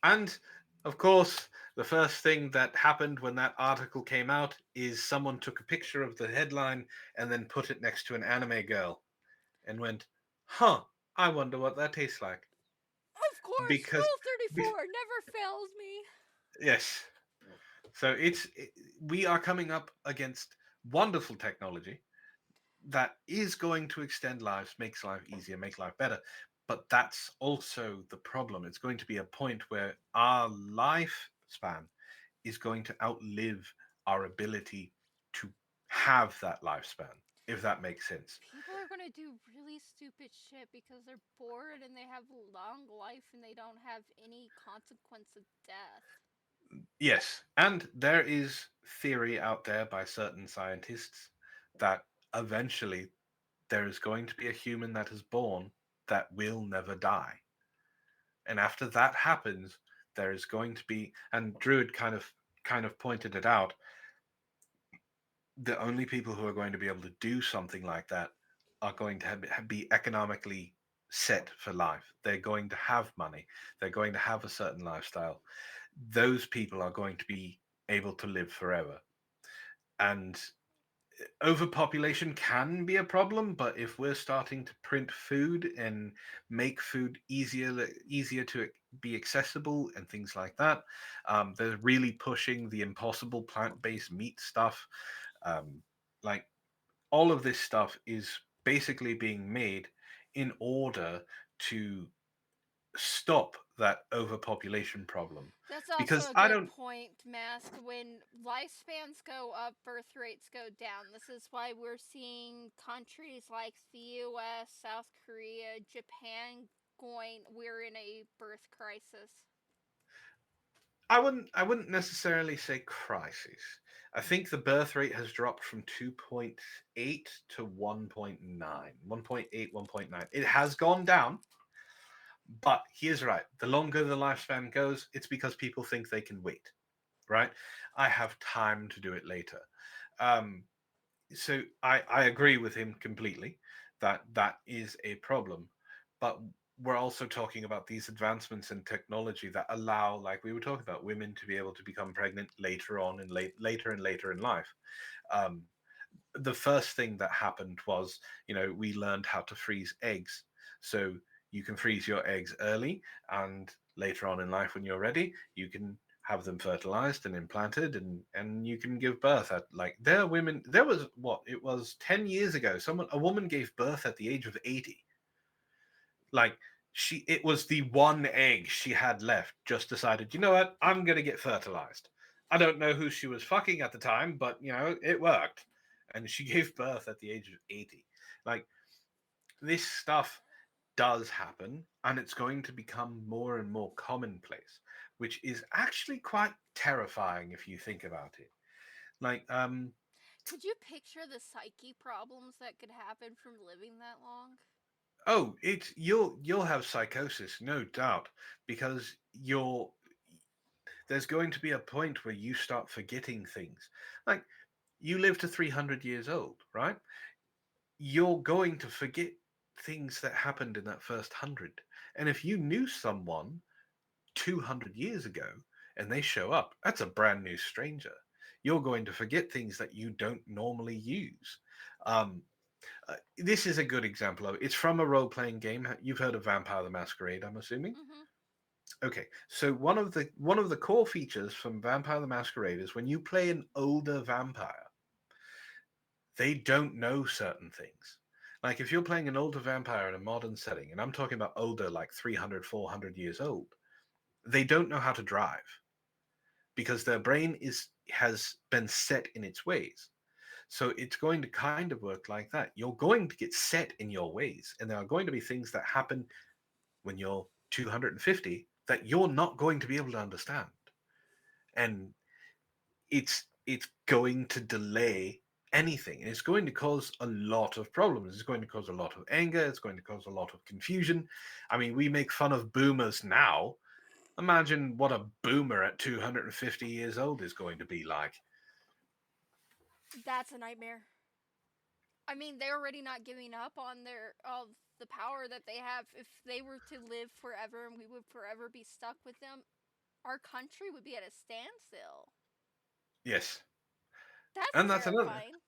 And of course, the first thing that happened when that article came out is someone took a picture of the headline and then put it next to an anime girl and went, huh, I wonder what that tastes like. Of course, Because, Rule be- 34 never fails me. yes. So we are coming up against wonderful technology that is going to extend lives, makes life easier, make life better. But that's also the problem. It's going to be a point where our lifespan is going to outlive our ability to have that lifespan, if that makes sense. People are going to do really stupid shit because they're bored and they have a long life and they don't have any consequence of death. Yes, and there is theory out there by certain scientists that eventually there is going to be a human that is born that will never die. And after that happens, there is going to be, and Druid kind of pointed it out, the only people who are going to be able to do something like that are going to be economically set for life. They're going to have money. They're going to have a certain lifestyle. Those people are going to be able to live forever. And overpopulation can be a problem, but if we're starting to print food and make food easier to be accessible and things like that, they're really pushing the impossible plant-based meat stuff. Um, like all of this stuff is basically being made in order to stop that overpopulation problem. That's also Because a I good don't point, Mask. When lifespans go up, birth rates go down. This is why we're seeing countries like the US, South Korea, Japan we're in a birth crisis. I wouldn't necessarily say crisis. I think the birth rate has dropped from 2.8 to 1.9. 1.8, 1.9. It has gone down, but he is right. The longer the lifespan goes, it's because people think they can wait, right? I have time to do it later. Um, so I agree with him completely that that is a problem. But we're also talking about these advancements in technology that allow, like we were talking about, women to be able to become pregnant later on and later and later in life. Um, the first thing that happened was, we learned how to freeze eggs. So you can freeze your eggs early, and later on in life, when you're ready, you can have them fertilized and implanted, and you can give birth at, like, there are women. There was, what, it was 10 years ago, a woman gave birth at the age of 80. Like, it was the one egg she had left, just decided, you know what, I'm gonna get fertilized. I don't know who she was fucking at the time, but it worked, and she gave birth at the age of 80. Like, this stuff does happen, and it's going to become more and more commonplace, which is actually quite terrifying if you think about it. Like, Could you picture the psyche problems that could happen from living that long? oh, it's you'll have psychosis, no doubt, because there's going to be a point where you start forgetting things. Like, you live to 300 years old, right? You're going to forget things that happened in that first 100. And if you knew someone 200 years ago and they show up, that's a brand new stranger. You're going to forget things that you don't normally use. Um, this is a good example of it. It's from a role playing game. You've heard of Vampire the Masquerade, I'm assuming. Mm-hmm. Okay, so one of the core features from Vampire the Masquerade is when you play an older vampire, they don't know certain things. Like, if you're playing an older vampire in a modern setting, and I'm talking about older, like 300, 400 years old, they don't know how to drive because their brain has been set in its ways. So it's going to kind of work like that. You're going to get set in your ways, and there are going to be things that happen when you're 250 that you're not going to be able to understand. And it's going to delay anything, and it's going to cause a lot of problems. It's going to cause a lot of anger. It's going to cause a lot of confusion. I mean, we make fun of boomers now. Imagine what a boomer at 250 years old is going to be like. That's a nightmare. I mean, they're already not giving up on their all the power that they have. If they were to live forever and we would forever be stuck with them, our country would be at a standstill. Yes, That's and terrifying.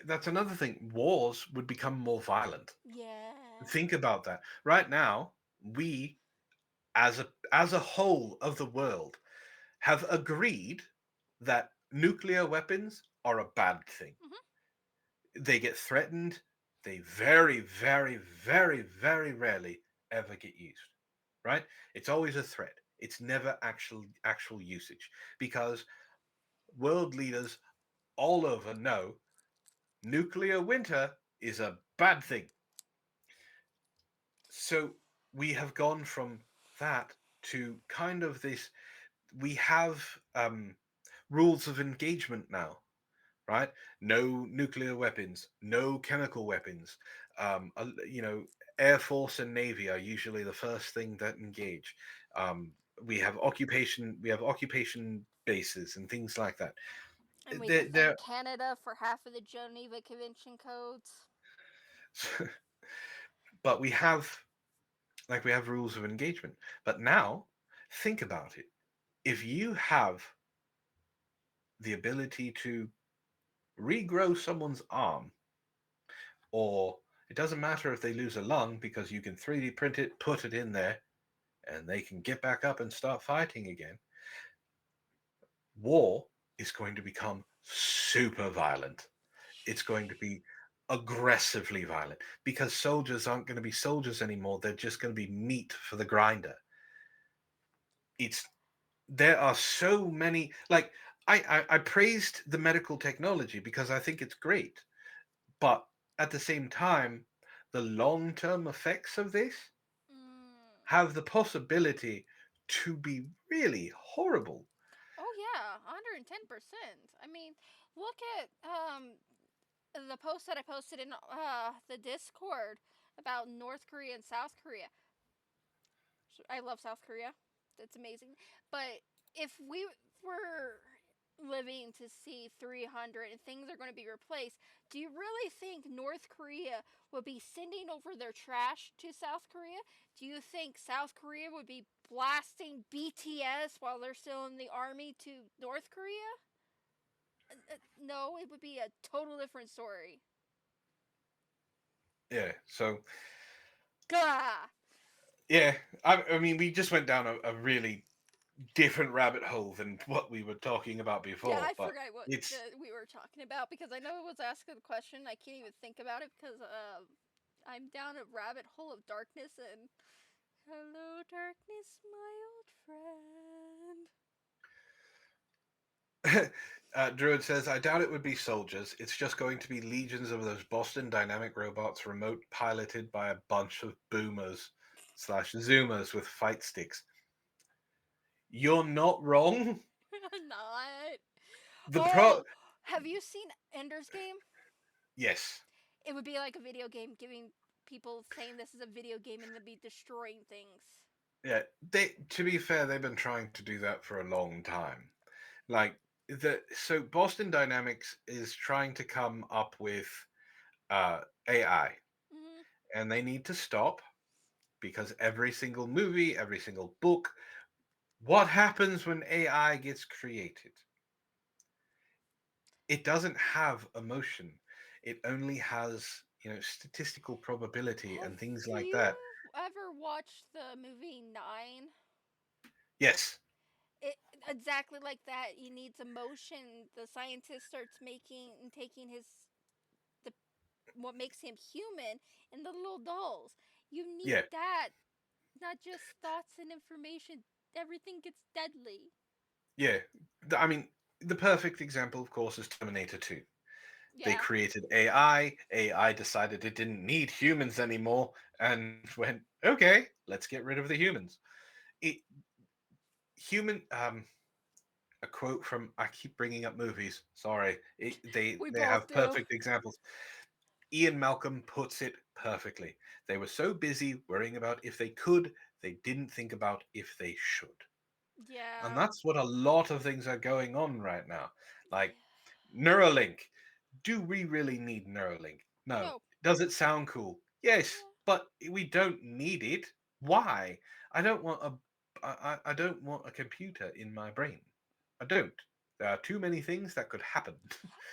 that's another thing. Wars would become more violent. Yeah. Think about that. Right now, we as a whole of the world have agreed that nuclear weapons are a bad thing. Hmm. They get threatened. They very, very, very, very rarely ever get used. Right? It's always a threat. It's never actual usage because world leaders all over know nuclear winter is a bad thing. So we have gone from that to kind of this. We have rules of engagement now, right? No nuclear weapons, no chemical weapons. You know, Air Force and Navy are usually the first thing that engage. Um, we have occupation bases and things like that. And we can They're thank Canada for half of the Geneva Convention codes. but we have rules of engagement. But now, think about it. If you have the ability to regrow someone's arm, or it doesn't matter if they lose a lung because you can 3D print it, put it in there, and they can get back up and start fighting again. War is going to become super violent. It's going to be aggressively violent because soldiers aren't going to be soldiers anymore. They're just going to be meat for the grinder. It's There are so many, like, I praised the medical technology because I think it's great, but at the same time, the long term effects of this Mm. have the possibility to be really horrible. Oh yeah, 110%. I mean, look at the post that I posted in the Discord about North Korea and South Korea. I love South Korea. It's amazing. But if we were living to see 300 and things are going to be replaced, do you really think North Korea would be sending over their trash to South Korea? Do you think South Korea would be blasting BTS while they're still in the army to North Korea? No, it would be a total different story. Yeah, so Gah! yeah, I mean, we just went down a really different rabbit hole than what we were talking about Yeah, before, I but forgot what it's we were talking about because I know it was asking the question. I can't even think about it because I'm down a rabbit hole of darkness and hello, darkness, my old friend. Druid says, I doubt it would be soldiers. It's just going to be legions of those Boston Dynamic robots, remote piloted by a bunch of boomers slash zoomers with fight sticks. You're not wrong. Not. The pro. Oh, have you seen Ender's Game? Yes. It would be like a video game, giving people saying this is a video game and they'd be destroying things. Yeah. To be fair, they've been trying to do that for a long time. Like, so Boston Dynamics is trying to come up with AI, Hmm. and they need to stop because every single movie, every single book, what happens when AI gets created? It doesn't have emotion. It only has, statistical probability Have and things like you that. ever watched the movie Nine? Yes. It exactly like that. He needs emotion. The scientist starts making and taking his the what makes him human in the little dolls. You need Yeah. that, not just thoughts and information. Everything gets deadly. Yeah. I mean, the perfect example, of course, is Terminator 2. They Yeah. created AI. AI decided it didn't need humans anymore and went, okay, let's get rid of the humans. It human a quote from, I keep bringing up movies. Sorry, We they both have do. perfect examples. Ian Malcolm puts it perfectly. They were so busy worrying about if they could, they didn't think about if they should. And Yeah. that's what a lot of things are going on right now. Like Neuralink. Do we really need Neuralink? No. No. Does it sound cool? Yes, but we don't need it. Why? I don't want a I don't want a computer in my brain. I don't. There are too many things that could happen.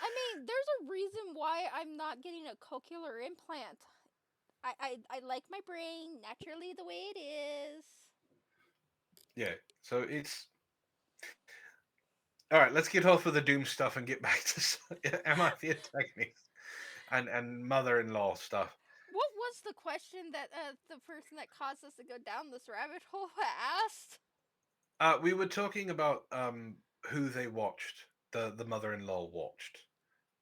I mean, there's a reason why I'm not getting a cochlear implant. I like my brain naturally the way it is. Yeah. So it's all right. Let's get off of the doom stuff and get back to am I the antagonist and mother-in-law stuff. What was the question that the person that caused us to go down this rabbit hole asked? We were talking about who they watched. The mother-in-law watched,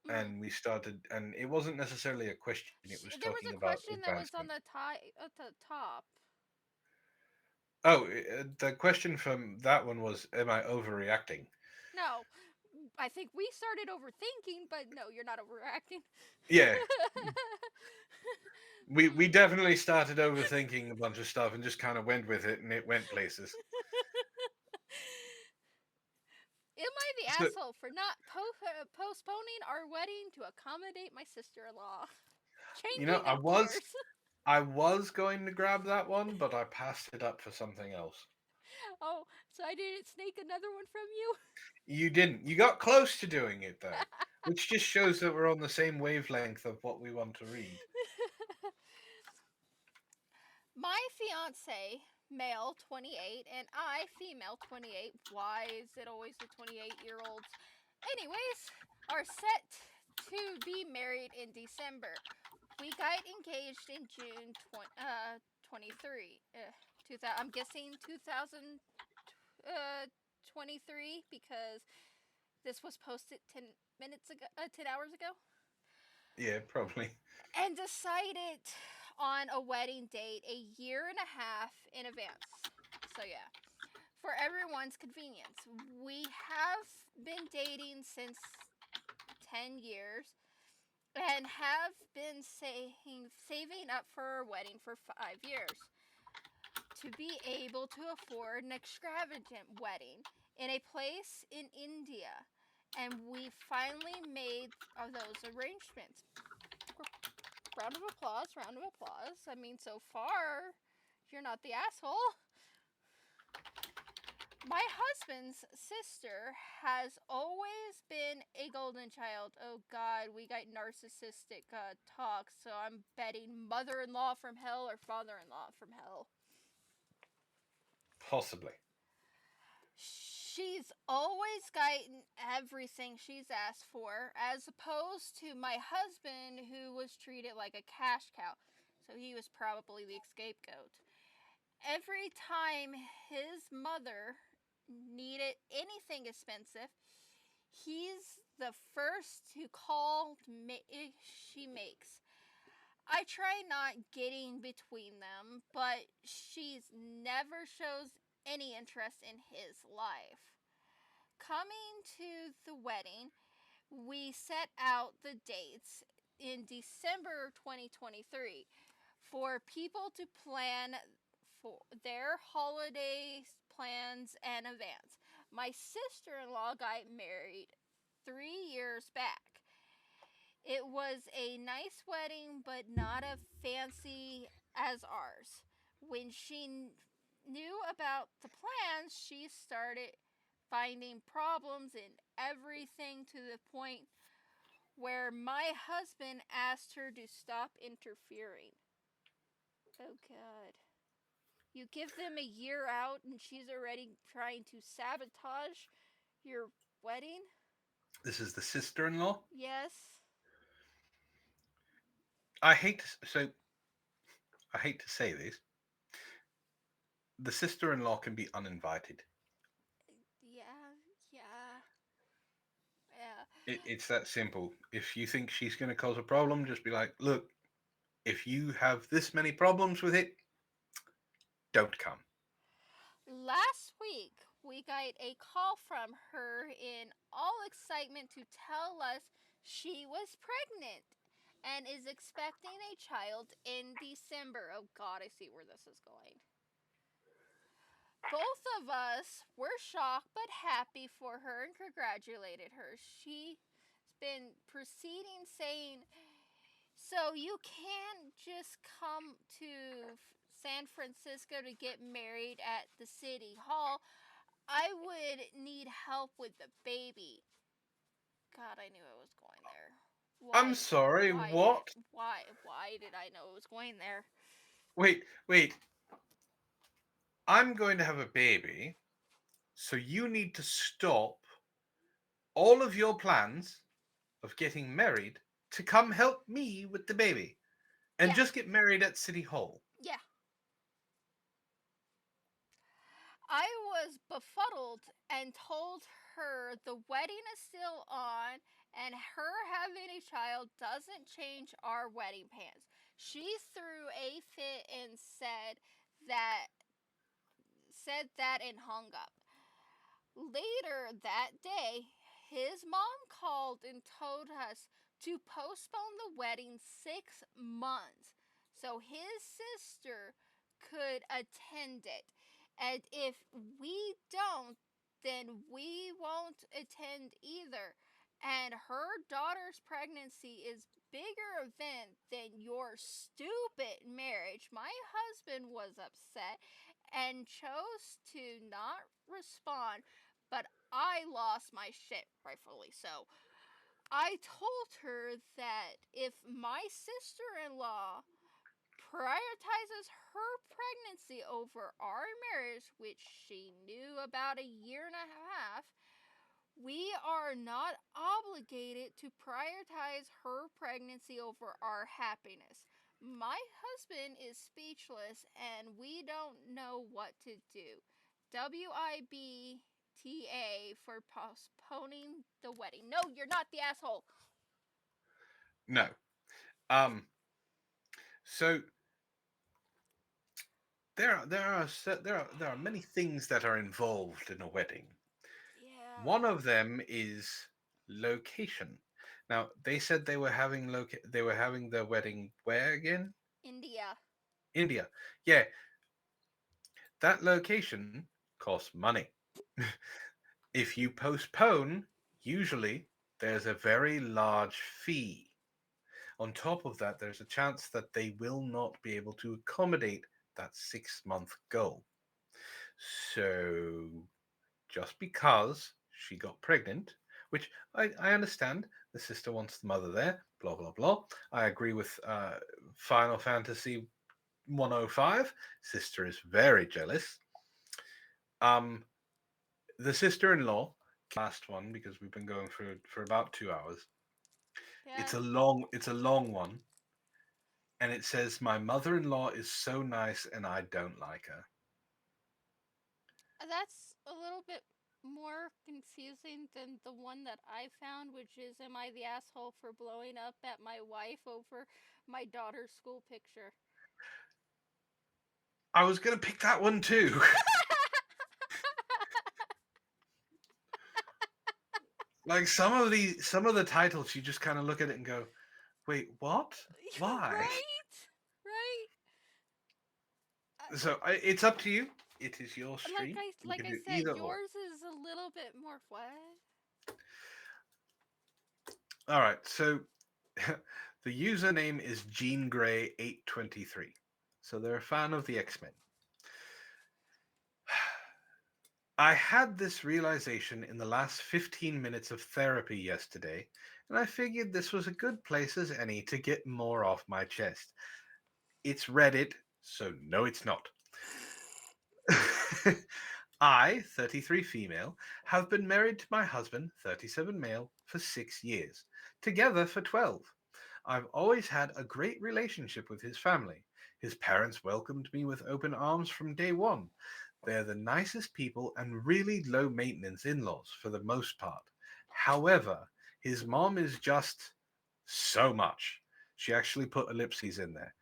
Mm. and we started, and it wasn't necessarily a question. It was There was talking a about question that was on advancement. the at the top. Oh, the question from that one was, "Am I overreacting?" No, I think we started overthinking, but no, you're not overacting. Yeah, we definitely started overthinking a bunch of stuff and just kind of went with it, and it went places. Am I the So asshole for not postponing our wedding to accommodate my sister-in-law? Changing I of was course. I was going to grab that one, but I passed it up for something else. Oh, so I didn't snake another one from you? You didn't. You got close to doing it though, which just shows that we're on the same wavelength of what we want to read. My fiance, male 28, and I, female 28. Why is it always the 28-year-olds? Anyways, are set to be married in December. We got engaged in June 23. 2000, I'm guessing 2023 because this was posted 10 minutes ago, 10 hours ago. Yeah, probably. And decided on a wedding date a year and a half in advance. So, yeah, for everyone's convenience, we have been dating since 10 years and have been saving up for our wedding for 5 years to be able to afford an extravagant wedding in a place in India. And we finally made those arrangements. Round of applause, round of applause. I mean, so far, you're not the asshole. My husband's sister has always been a golden child. Oh God, we got narcissistic talks, so I'm betting mother-in-law from hell or father-in-law from hell. Possibly. She's always gotten everything she's asked for, as opposed to my husband, who was treated like a cash cow. So he was probably the scapegoat. Every time his mother needed anything expensive, he's the first to call she makes. I try not getting between them, but she's never shows any interest in his life. Coming to the wedding, we set out the dates in December 2023 for people to plan for their holiday plans and events. My sister-in-law got married 3 years back. It was a nice wedding, but not as fancy as ours. When she knew about the plans, she started finding problems in everything, to the point where my husband asked her to stop interfering. Oh, God. You give them a year out and she's already trying to sabotage your wedding? This is the sister-in-law. Yes. I hate to, so I hate to say this. The sister-in-law can be uninvited. Yeah, yeah, yeah. It's that simple. If you think she's going to cause a problem, just be like, look, if you have this many problems with it, don't come. Last week, we got a call from her in all excitement to tell us she was pregnant and is expecting a child in December. Oh God, I see where this is going. Both of us were shocked but happy for her and congratulated her. She's been proceeding saying, so you can't just come to San Francisco to get married at the city hall. I would need help with the baby. God, I knew I was going there. I'm sorry, what? Why did I know it was going there? Wait. I'm going to have a baby, so you need to stop all of your plans of getting married to come help me with the baby and Yeah. just get married at City Hall. Yeah. I was befuddled and told her the wedding is still on and her having a child doesn't change our wedding plans. She threw a fit and that said and hung up. Later that day, his mom called and told us to postpone the wedding 6 months so his sister could attend it. And if we don't, then we won't attend either. And her daughter's pregnancy is bigger event than your stupid marriage. My husband was upset and chose to not respond, but I lost my shit, rightfully so. I told her that if my sister in law prioritizes her pregnancy over our marriage, which she knew about a year and a half, we are not obligated to prioritize her pregnancy over our happiness. My husband is speechless and we don't know what to do. WIBTA for postponing the wedding. No, you're not the asshole. No. So there are many things that are involved in a wedding. Yeah. One of them is location. Now they said they were having their wedding where again? India. India. Yeah, that location costs money. If you postpone, usually there's a very large fee. On top of that, there's a chance that they will not be able to accommodate that 6 month goal. So, just because she got pregnant, which I understand, the sister wants the mother there, blah, blah, blah. I agree with Final Fantasy 105. Sister is very jealous. The sister-in-law, last one because we've been going for about 2 hours. Yeah. It's a long one, and it says my mother-in-law is so nice and I don't like her. That's a little bit more confusing than the one that I found, which is, am I the asshole for blowing up at my wife over my daughter's school picture? I was gonna pick that one too. Like some of the titles, you just kind of look at it and go, "Wait, what? Why?" Right? Right? So it's up to you. It is your Like stream. I You like can I do said, either or. yours is a little bit more what? All right. So the username is Jean Grey 823. So they're a fan of the X-Men. I had this realization in the last 15 minutes of therapy yesterday, and I figured this was a good place as any to get more off my chest. It's Reddit, so no, it's not. I, 33 female, have been married to my husband, 37 male, for 6 years, together for 12. I've always had a great relationship with his family. His parents welcomed me with open arms from day one. They're the nicest people and really low maintenance in laws for the most part. However, his mom is just so much. She actually put ellipses in there,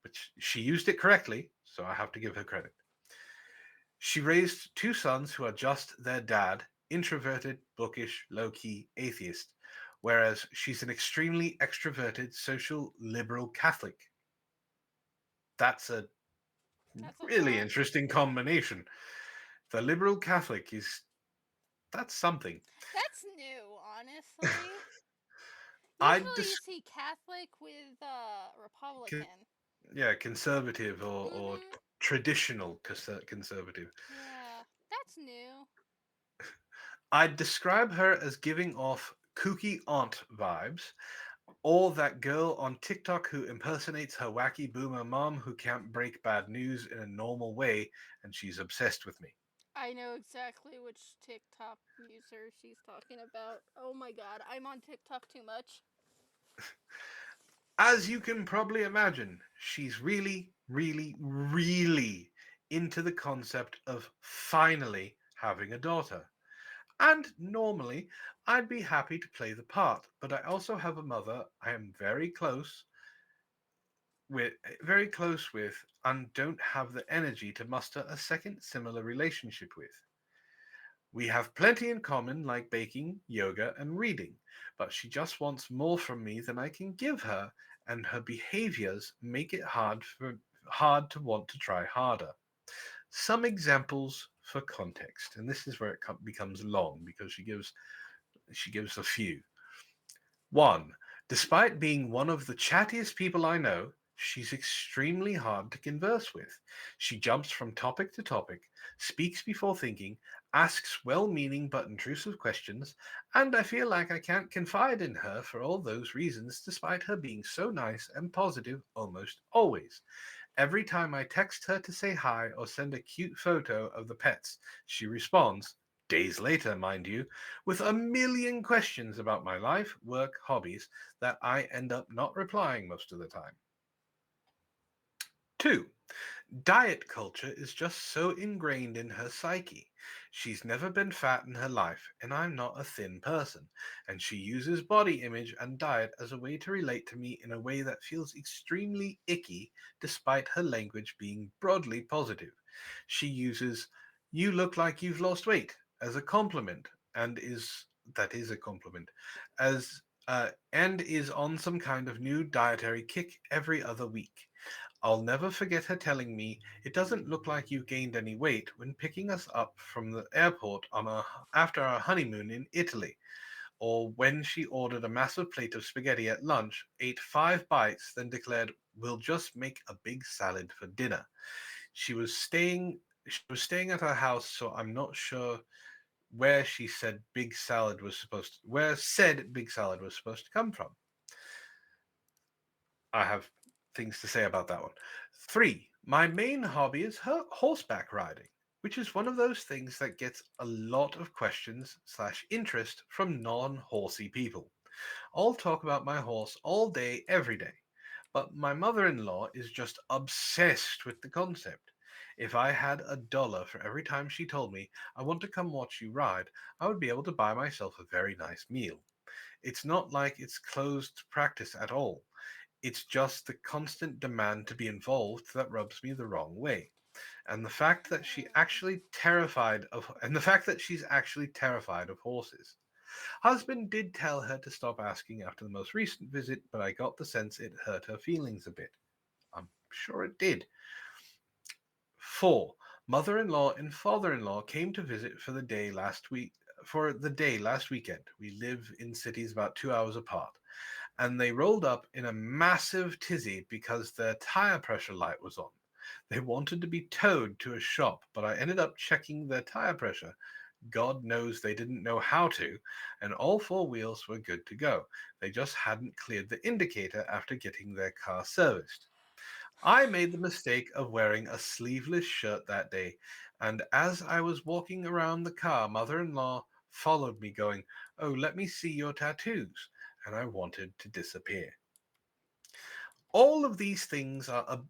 but she used it correctly, so I have to give her credit. She raised two sons who are just their dad, introverted, bookish, low key atheist, whereas she's an extremely extroverted, social, liberal Catholic. That's a That's a really lot. interesting combination. The liberal Catholic is that's something. That's new, honestly. I Usually you des- see Catholic with con- Republican. yeah, conservative or Mhm. traditional conservative. Yeah, that's new. I'd describe her as giving off kooky aunt vibes, or that girl on TikTok who impersonates her wacky boomer mom who can't break bad news in a normal way, and she's obsessed with me. I know exactly which TikTok user she's talking about. Oh my god, I'm on TikTok too much. As you can probably imagine, she's really, really, really into the concept of finally having a daughter. And normally, I'd be happy to play the part, but I also have a mother I am very close with, and don't have the energy to muster a second similar relationship with. We have plenty in common, like baking, yoga, and reading, but she just wants more from me than I can give her, and her behaviors make it hard to want to try harder. Some examples for context, and this is where it becomes long because she gives a few. One, despite being one of the chattiest people I know, she's extremely hard to converse with. She jumps from topic to topic, speaks before thinking, asks well meaning but intrusive questions, and I feel like I can't confide in her for all those reasons, despite her being so nice and positive almost always. Every time I text her to say hi or send a cute photo of the pets, she responds, days later, mind you, with a million questions about my life, work, hobbies that I end up not replying most of the time. Two, diet culture is just so ingrained in her psyche. She's never been fat in her life, and I'm not a thin person, and she uses body image and diet as a way to relate to me in a way that feels extremely icky, despite her language being broadly positive. She uses, you look like you've lost weight, as a compliment, that is a compliment, and is on some kind of new dietary kick every other week. I'll never forget her telling me it doesn't look like you've gained any weight when picking us up from the airport after our honeymoon in Italy, or when she ordered a massive plate of spaghetti at lunch, ate 5 bites, then declared, "We'll just make a big salad for dinner." She was staying at our house, so I'm not sure where said big salad was supposed to come from. I have things to say about that one. Three, my main hobby is horseback riding, which is one of those things that gets a lot of questions/interest from non-horsey people. I'll talk about my horse all day, every day. But my mother in law is just obsessed with the concept. If I had $1 for every time she told me, I want to come watch you ride, I would be able to buy myself a very nice meal. It's not like it's closed practice at all. It's just the constant demand to be involved that rubs me the wrong way. And the fact that she's actually terrified of horses. Husband did tell her to stop asking after the most recent visit, but I got the sense it hurt her feelings a bit. I'm sure it did. 4. Mother-in-law and father-in-law came to visit for the day last weekend. We live in cities about 2 hours apart, and they rolled up in a massive tizzy because their tire pressure light was on. They wanted to be towed to a shop, but I ended up checking their tire pressure. God knows they didn't know how to, and all 4 wheels were good to go. They just hadn't cleared the indicator after getting their car serviced. I made the mistake of wearing a sleeveless shirt that day, and as I was walking around the car, mother in law followed me, going, "Oh, let me see your tattoos," and I wanted to disappear. All of these things are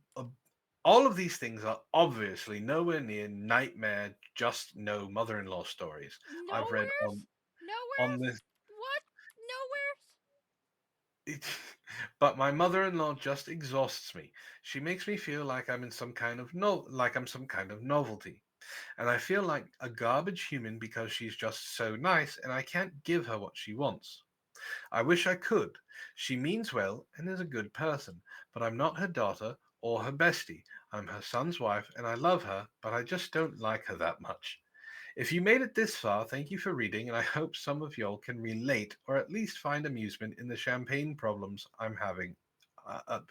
all of these things are obviously nowhere near nightmare just no mother-in-law stories I've read Nowheres? on Nowheres? this. What? Nowheres? But my mother-in-law just exhausts me. She makes me feel like I'm some kind of novelty. and I feel like a garbage human because she's just so nice and I can't give her what she wants. I wish I could. She means well and is a good person, but I'm not her daughter or her bestie. I'm her son's wife and I love her, but I just don't like her that much. If you made it this far, thank you for reading, and I hope some of y'all can relate or at least find amusement in the champagne problems I'm having.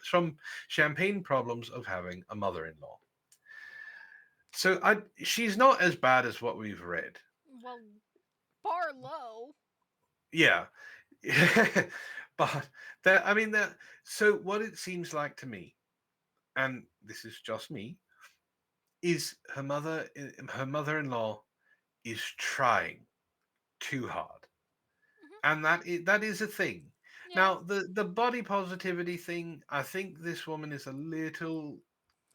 Some champagne problems of having a mother-in-law. So she's not as bad as what we've read. Well, bar low. Yeah, but that I mean that. So what it seems like to me, and this is just me, is her mother-in-law is trying too hard, Hmm. and that is a thing. Yeah, Now the body positivity thing, I think this woman is a little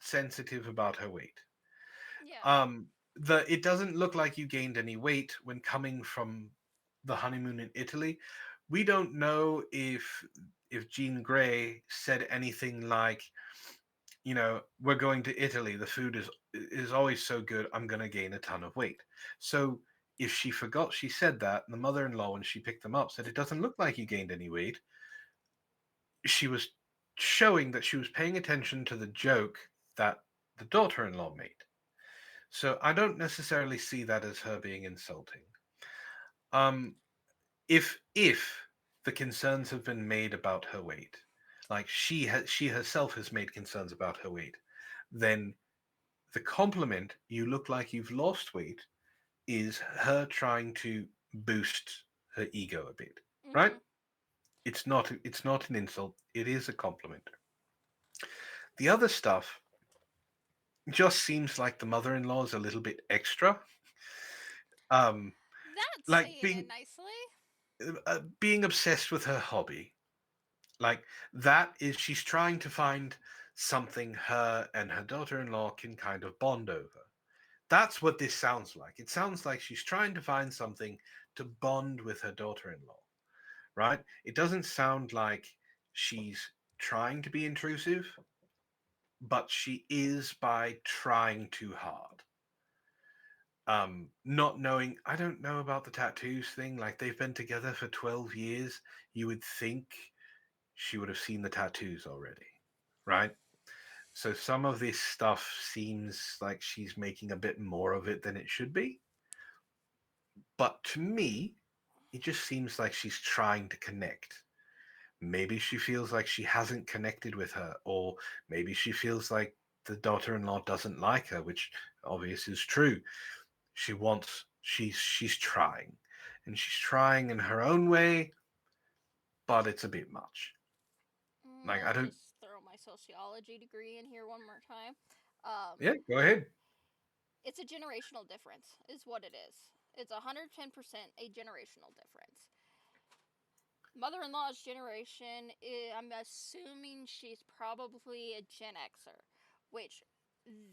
sensitive about her weight. yeah. Um, the it doesn't look like you gained any weight when coming from the honeymoon in Italy. We don't know if Jean Grey said anything like, we're going to Italy. The food is always so good. I'm going to gain a ton of weight. So if she forgot she said that, and the mother-in-law, when she picked them up, said it doesn't look like you gained any weight, she was showing that she was paying attention to the joke that the daughter-in-law made. So I don't necessarily see that as her being insulting. Um, if the concerns have been made about her weight, like she herself has made concerns about her weight, then the compliment, "You look like you've lost weight," is her trying to boost her ego a bit, right? Hmm. It's not an insult. It is a compliment. The other stuff just seems like the mother-in-law is a little bit extra. Um, That's like saying it nicely. being obsessed with her hobby. Like that is she's trying to find something her and her daughter-in-law can kind of bond over. That's what this sounds like. It sounds like she's trying to find something to bond with her daughter-in-law, right? It doesn't sound like she's trying to be intrusive, but she is by trying too hard. Not knowing, I don't know about the tattoos thing. Like they've been together for 12 years. You would think she would have seen the tattoos already, right? So some of this stuff seems like she's making a bit more of it than it should be. But to me, it just seems like she's trying to connect. Maybe she feels like she hasn't connected with her, or maybe she feels like the daughter-in-law doesn't like her, which obviously is true. She's trying, and she's trying in her own way, but it's a bit much. Like I I'll don't. just throw my sociology degree in here one more time. Um, Yeah, go ahead. it's a generational difference, is what it is. It's 110% a generational difference. Mother in law's generation, I'm assuming she's probably a Gen Xer, which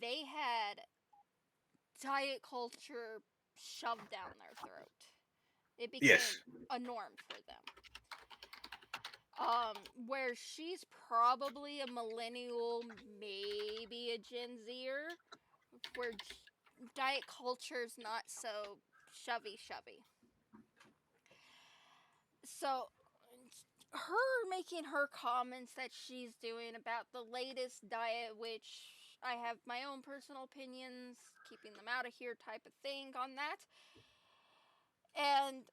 they had diet culture shoved down their throat. It became Yes. a norm for them. Where she's probably a millennial, maybe a Gen Zer, where diet culture's not so shovey. So, her making her comments that she's doing about the latest diet, which I have my own personal opinions, keeping them out of here type of thing on that, and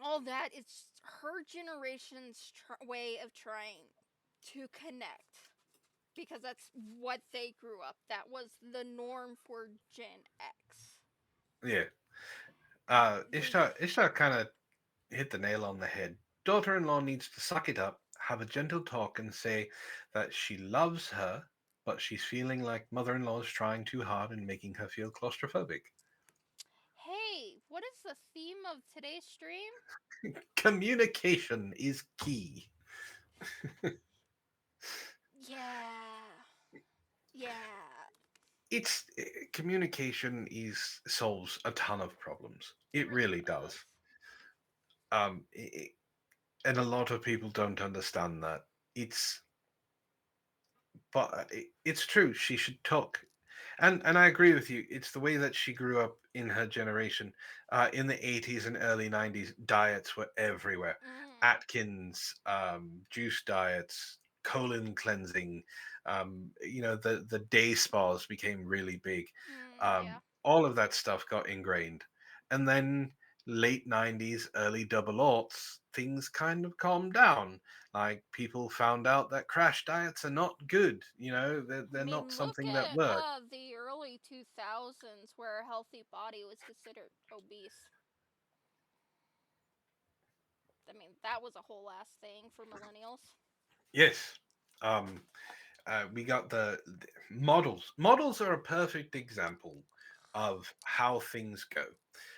all that, it's her generation's way of trying to connect because that's what they grew up. That was the norm for Gen X. Yeah. They Ishtar kind of hit the nail on the head. Daughter-in-law needs to suck it up, have a gentle talk, and say that she loves her, but she's feeling like mother-in-law is trying too hard and making her feel claustrophobic. Hey, what is the theme of today's stream? Communication is key. Yeah. Yeah. Communication is solves a ton of problems. It It really really does. does. Um, and a lot of people don't understand that. It's true. She should talk. And I agree with you. It's the way that she grew up in her generation. In the 80s and early 90s, diets were everywhere. Mm, Atkins, juice diets, colon cleansing. The day spas became really big. yeah. All of that stuff got ingrained, and then late 90s, early double aughts, things kind of calmed down. Like people found out that crash diets are not good. I They're not mean, look something that at work. the early 2000s where a healthy body was considered obese. I mean, that was a whole ass thing for millennials. Yes. Um, we got the models. Models are a perfect example of how things go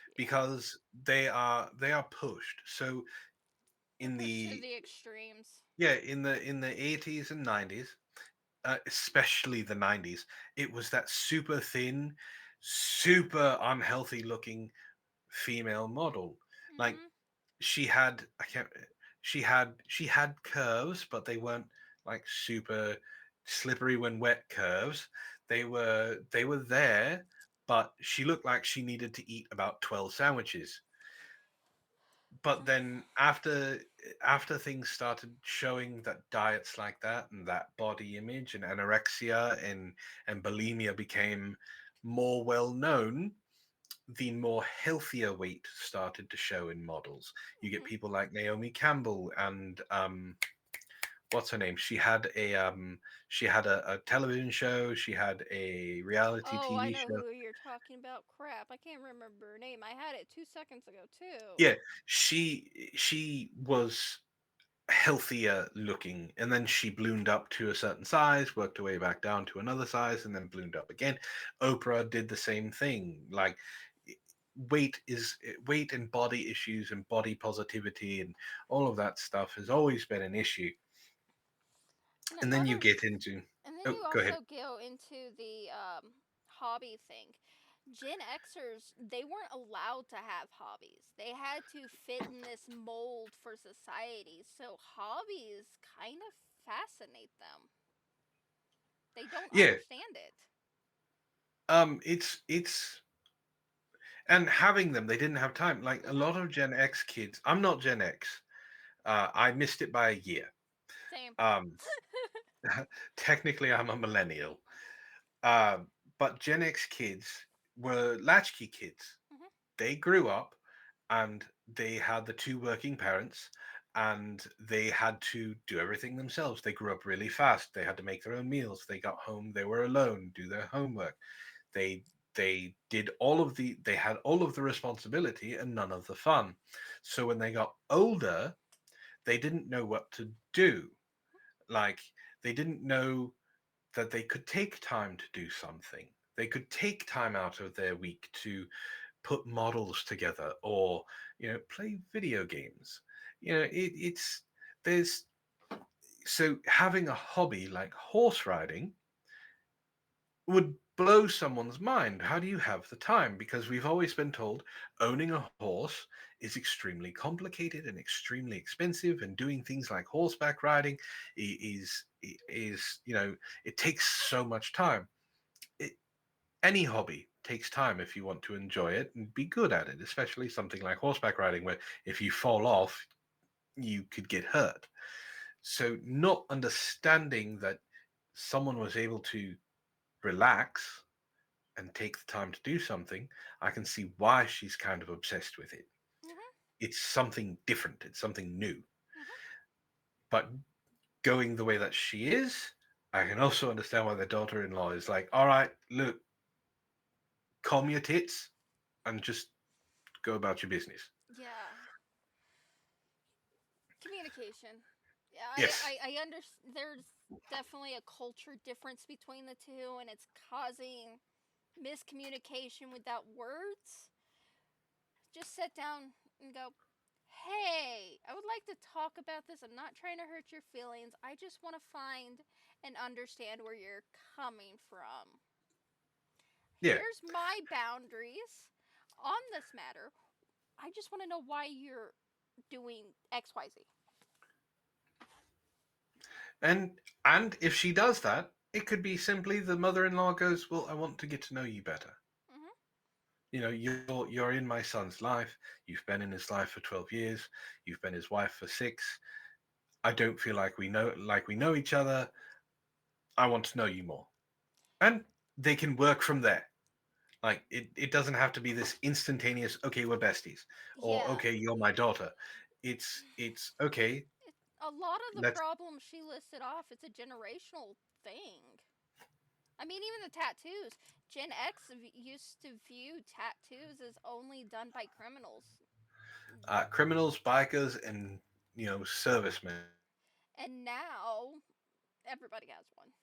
Yeah. because they are pushed. So They're in pushed to the the extremes. yeah in the 80s and 90s, especially the 90s, it was that super thin, super unhealthy looking female model. Like Hmm. she had I can't she had curves, but they weren't like super slippery when wet curves. They were there, but she looked like she needed to eat about 12 sandwiches. But then after things started showing that diets like that and that body image and anorexia and bulimia became more well known, the more healthier weight started to show in models. You get Hmm. people like Naomi Campbell and what's her name? She had a television show. She had a reality Oh, I TV know show. who you're talking about. Crap, I can't remember her name. I had it 2 seconds ago too. Yeah, she was healthier looking, and then she ballooned up to a certain size, worked her way back down to another size, and then ballooned up again. Oprah did the same thing. Like weight and body issues and body positivity and all of that stuff has always been an issue. And And then you another, get into and then oh, you go ahead. also go into the hobby thing. Gen Xers, they weren't allowed to have hobbies. They had to fit in this mold for society. So hobbies kind of fascinate them. They don't Yeah, understand it. it's and having them, they didn't have time. Like a Hmm. lot of Gen X kids. I'm not Gen X. I missed it by a year. Same. Um, Technically, I'm a millennial. Uh, but Gen X kids were latchkey kids. Hmm. They grew up and they had the two working parents and they had to do everything themselves. They grew up really fast. They had to make their own meals. They got home, they were alone, do their homework. They had all of the responsibility and none of the fun. So when they got older, they didn't know what to do. Like they didn't know that they could take time to do something. They could take time out of their week to put models together or play video games. It's there's so having a hobby like horse riding would blow someone's mind. How do you have the time? Because we've always been told owning a horse is extremely complicated and extremely expensive, and doing things like horseback riding is it takes so much time. It, any hobby takes time if you want to enjoy it and be good at it, especially something like horseback riding, where if you fall off, you could get hurt. So, not understanding that someone was able to relax and take the time to do something, I can see why she's kind of obsessed with it. Hmm. It's something different, it's something new. Hmm. But going the way that she is, I can also understand why the daughter in law is like, all right, look, calm your tits and just go about your business. Yeah. Communication. Yeah, Yes. I understand. There's definitely a culture difference between the two, and it's causing miscommunication without words. Just sit down and go, hey, I would like to talk about this. I'm not trying to hurt your feelings. I just want to find and understand where you're coming from. Yeah. Here's my boundaries on this matter. I just want to know why you're doing XYZ. And if she does that, it could be simply the mother-in-law goes, "Well, I want to get to know you better. Hmm. You know, you're in my son's life. You've been in his life for 12 years. You've been his wife for 6. I don't feel like we know each other. I want to know you more." And they can work from there. Like it doesn't have to be this instantaneous, okay, we're besties, or Yeah. okay, you're my daughter. It's okay, A lot of the let's problems she listed off, it's a generational thing. I mean, even the tattoos. Gen X used to view tattoos as only done by criminals. criminals, bikers, and servicemen. And now, everybody has one.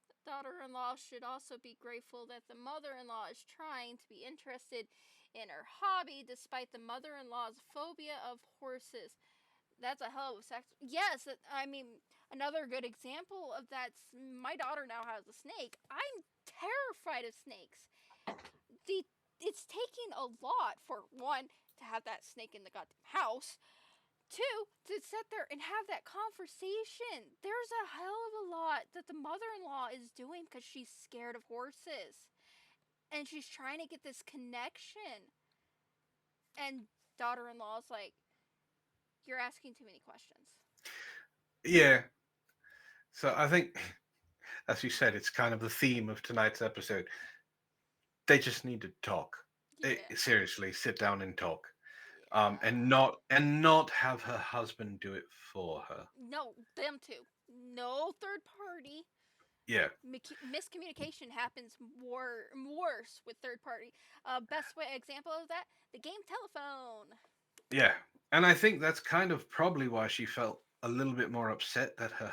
The daughter in law should also be grateful that the mother in law is trying to be interested in her hobby despite the mother in law's phobia of horses. That's a hell of a sex. Yes, I mean, another good example of that's my daughter now has a snake. I'm terrified of snakes. The it's taking a lot for one to have that snake in the goddamn house. Two, to sit there and have that conversation. There's a hell of a lot that the mother-in-law is doing because she's scared of horses, and she's trying to get this connection. And daughter-in-law's like, "You're asking too many questions." Yeah. So I think, as you said, it's kind of the theme of tonight's episode. They just need to talk. Yeah. Seriously, sit down and talk. Yeah. And not have her husband do it for her. No, them two. No third party. Yeah, Miscommunication happens more worse with third party. Best way example of that: the game telephone. yeah. And I think that's kind of probably why she felt a little bit more upset that her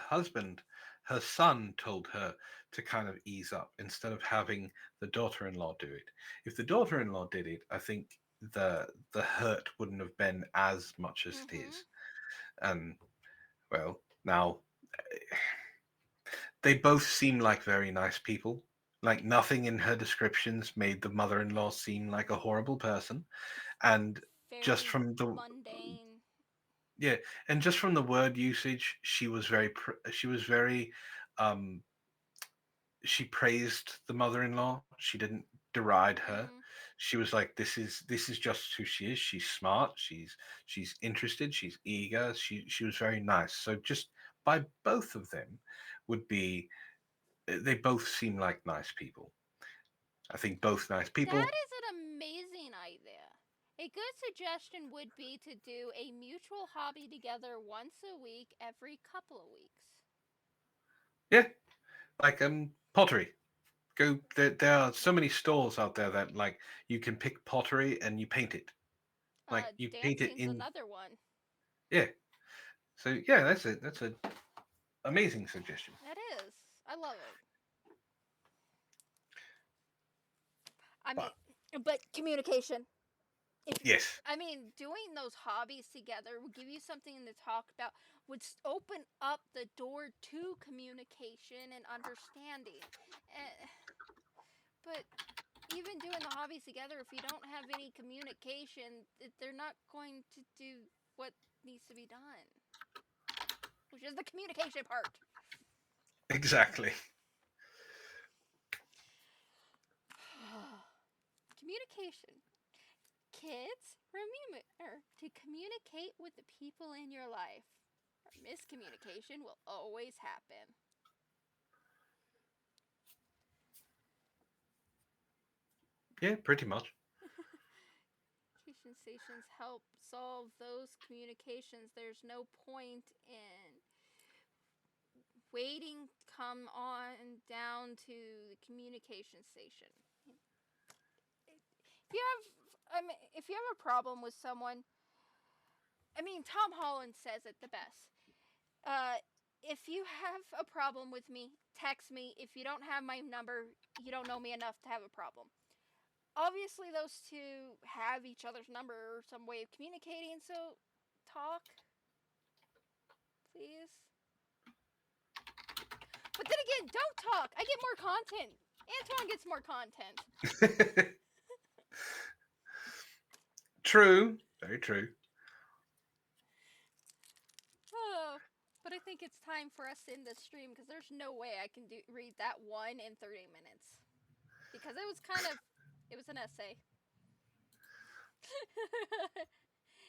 son, told her to kind of ease up instead of having the daughter-in-law do it. If the daughter-in-law did it, I think the hurt wouldn't have been as much as it Mm-hmm. is. And well, now they both seem like very nice people. Like nothing in her descriptions made the mother-in-law seem like a horrible person. And just Very from the mundane. yeah, and just from the word usage, she was very um she praised the mother-in-law. She didn't deride her. Mm-hmm. She was like, this is just who she is. She's smart, she's interested, she's eager. She was very nice. So just by both of them would be they both seem like nice people. I think both nice That people. is an amazing idea. A good suggestion would be to do a mutual hobby together once a week, every couple of weeks. Yeah, like pottery. Go there are so many stores out there that like you can pick pottery and you paint it. Like you paint it Dancing's in another one. yeah. So yeah, that's a amazing suggestion. That is. I love it. I mean, But but communication. If yes, I mean, doing those hobbies together would give you something to talk about, would open up the door to communication and understanding. Eh, but even doing the hobbies together, if you don't have any communication, they're not going to do what needs to be done, which is the communication part. exactly. Communication. Kids, remember to communicate with the people in your life. Or miscommunication will always happen. Yeah, pretty much. Communication stations help solve those communications. There's no point in waiting to come on down to the communication station. If you if you have a problem with someone, I mean, Tom Holland says it the best. Uh, if you have a problem with me, text me. If you don't have my number, you don't know me enough to have a problem. Obviously, those two have each other's number or some way of communicating, so talk, please. But then again, don't talk. I get more content. Antwon gets more content. True, very true. Oh, but I think it's time for us to end this stream because there's no way I can read that one in 30 minutes. Because it was it was an essay.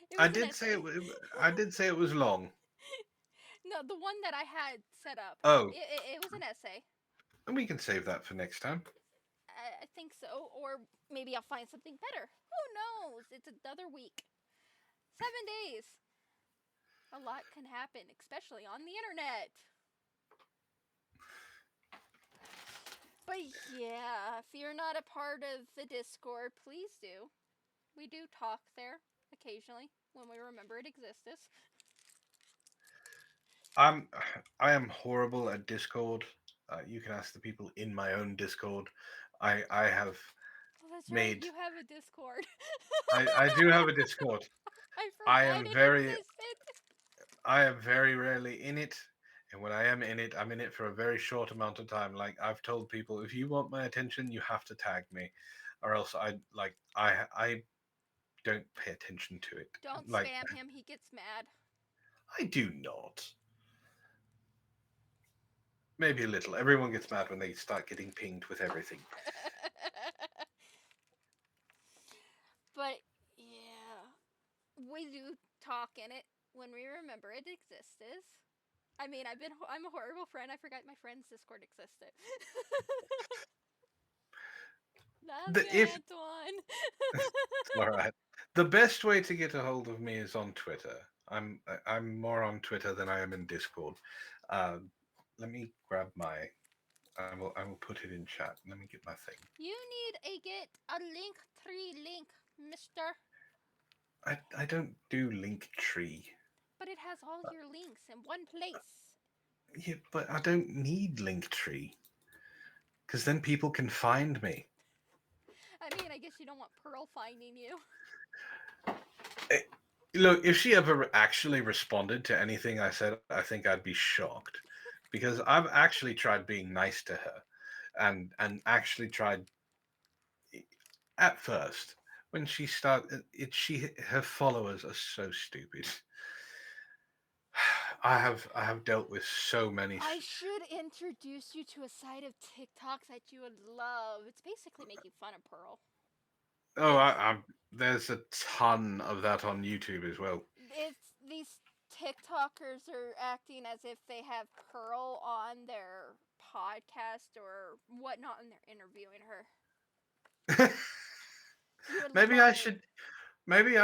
It was an essay. I did say it was long. No, the one that I had set up. Oh, It was an essay. and we can save that for next time. I think so. Or maybe I'll find something better. Who knows? It's another week. 7 days. A lot can happen, especially on the internet. But yeah, if you're not a part of the Discord, please do. We do talk there occasionally when we remember it exists. I am horrible at Discord. You can ask the people in my own Discord. I have Oh, that's right. made. You have a Discord. I do have a Discord. I I forgot am it very existed. I am very rarely in it, and when I am in it, I'm in it for a very short amount of time. Like I've told people, if you want my attention, you have to tag me, or else I don't pay attention to it. Don't Like spam him. He gets mad. I do not. Maybe a little. Everyone gets mad when they start getting pinged with everything. But yeah, we do talk in it when we remember it exists. I mean, I'm a horrible friend. I forgot my friend's Discord existed. Love you, If Antwon. all right, the best way to get a hold of me is on Twitter. I'm more on Twitter than I am in Discord. Let me grab my. I will put it in chat. Let me get my thing. You need get a Linktree link, mister. I don't do Linktree. But it has all your links in one place. Yeah, but I don't need Linktree. Because then people can find me. I mean, I guess you don't want Pearl finding you. Look, if she ever actually responded to anything I said, I think I'd be shocked. Because I've actually tried being nice to her. And actually tried at first. When she started, her followers are so stupid. I have dealt with so many. I should introduce you to a side of TikToks that you would love. It's basically making fun of Pearl. Oh, there's a ton of that on YouTube as well. It's these TikTokers are acting as if they have Pearl on their podcast or whatnot, and they're interviewing her. Maybe I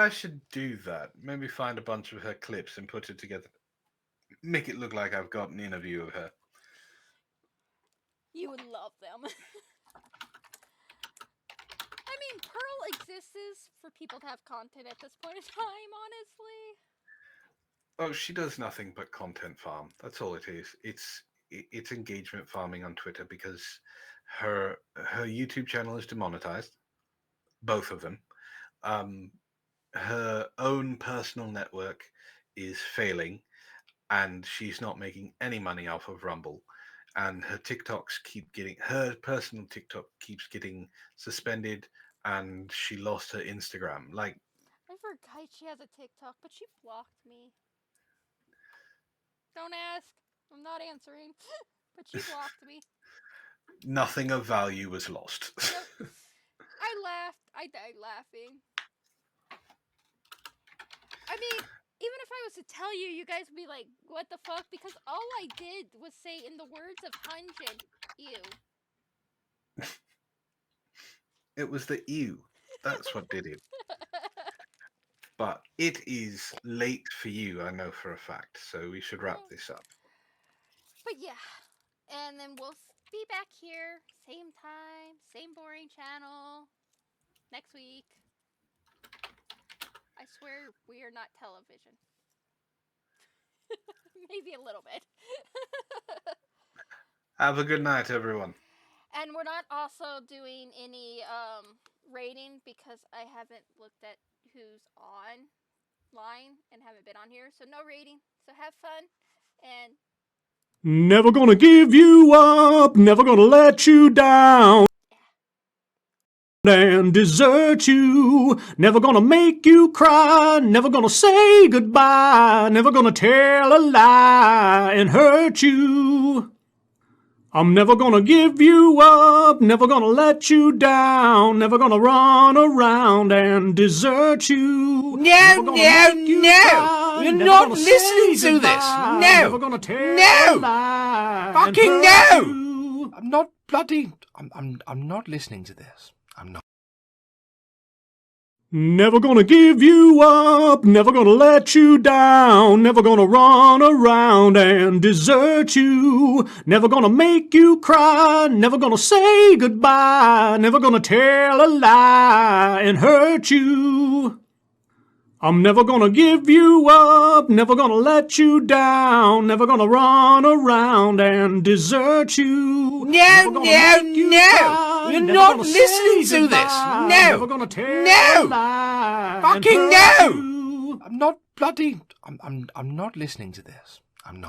should do that. Maybe find a bunch of her clips and put it together. Make it look like I've got an interview of her. You would love them. I mean, Pearl exists for people to have content at this point in time, honestly. Oh, she does nothing but content farm. That's all it is. It's engagement farming on Twitter because her YouTube channel is demonetized. Both of them. Her own personal network is failing, and she's not making any money off of Rumble. And her personal TikTok keeps getting suspended, and she lost her Instagram. Like, I forgot she has a TikTok, but she blocked me. Don't ask. I'm not answering. But she blocked me. nothing of value was lost. Nope. I laughed. I died laughing. I mean, even if I was to tell you, you guys would be like, what the fuck? Because all I did was say, in the words of Hunjin, ew. It was the ew. That's what did it. But it is late for you, I know for a fact. So we should wrap this up. But yeah. And then we'll be back here. Same time. Same boring channel. Next week. I swear we are not television. Maybe a little bit. Have a good night, everyone. And we're not also doing any rating because I haven't looked at who's online and haven't been on here. So no rating. So have fun. And never gonna give you up, never gonna let you down. and desert you. Never gonna make you cry, never gonna say goodbye, never gonna tell a lie and hurt you. I'm never gonna give you up, never gonna let you down, never gonna run around and desert you. No, no, no! You're not listening to this! No! Never gonna tell a lie and Fucking hurt no! you. I'm not bloody... I'm not listening to this. I'm not. Never gonna give you up, never gonna let you down, never gonna run around and desert you, never gonna make you cry, never gonna say goodbye, never gonna tell a lie and hurt you. I'm never gonna give you up, never gonna let you down, never gonna run around and desert you. No, no, no! You're not listening to this! No! Never gonna tell a lie and Fucking hurt no! you. I'm not bloody... I'm not listening to this. I'm not.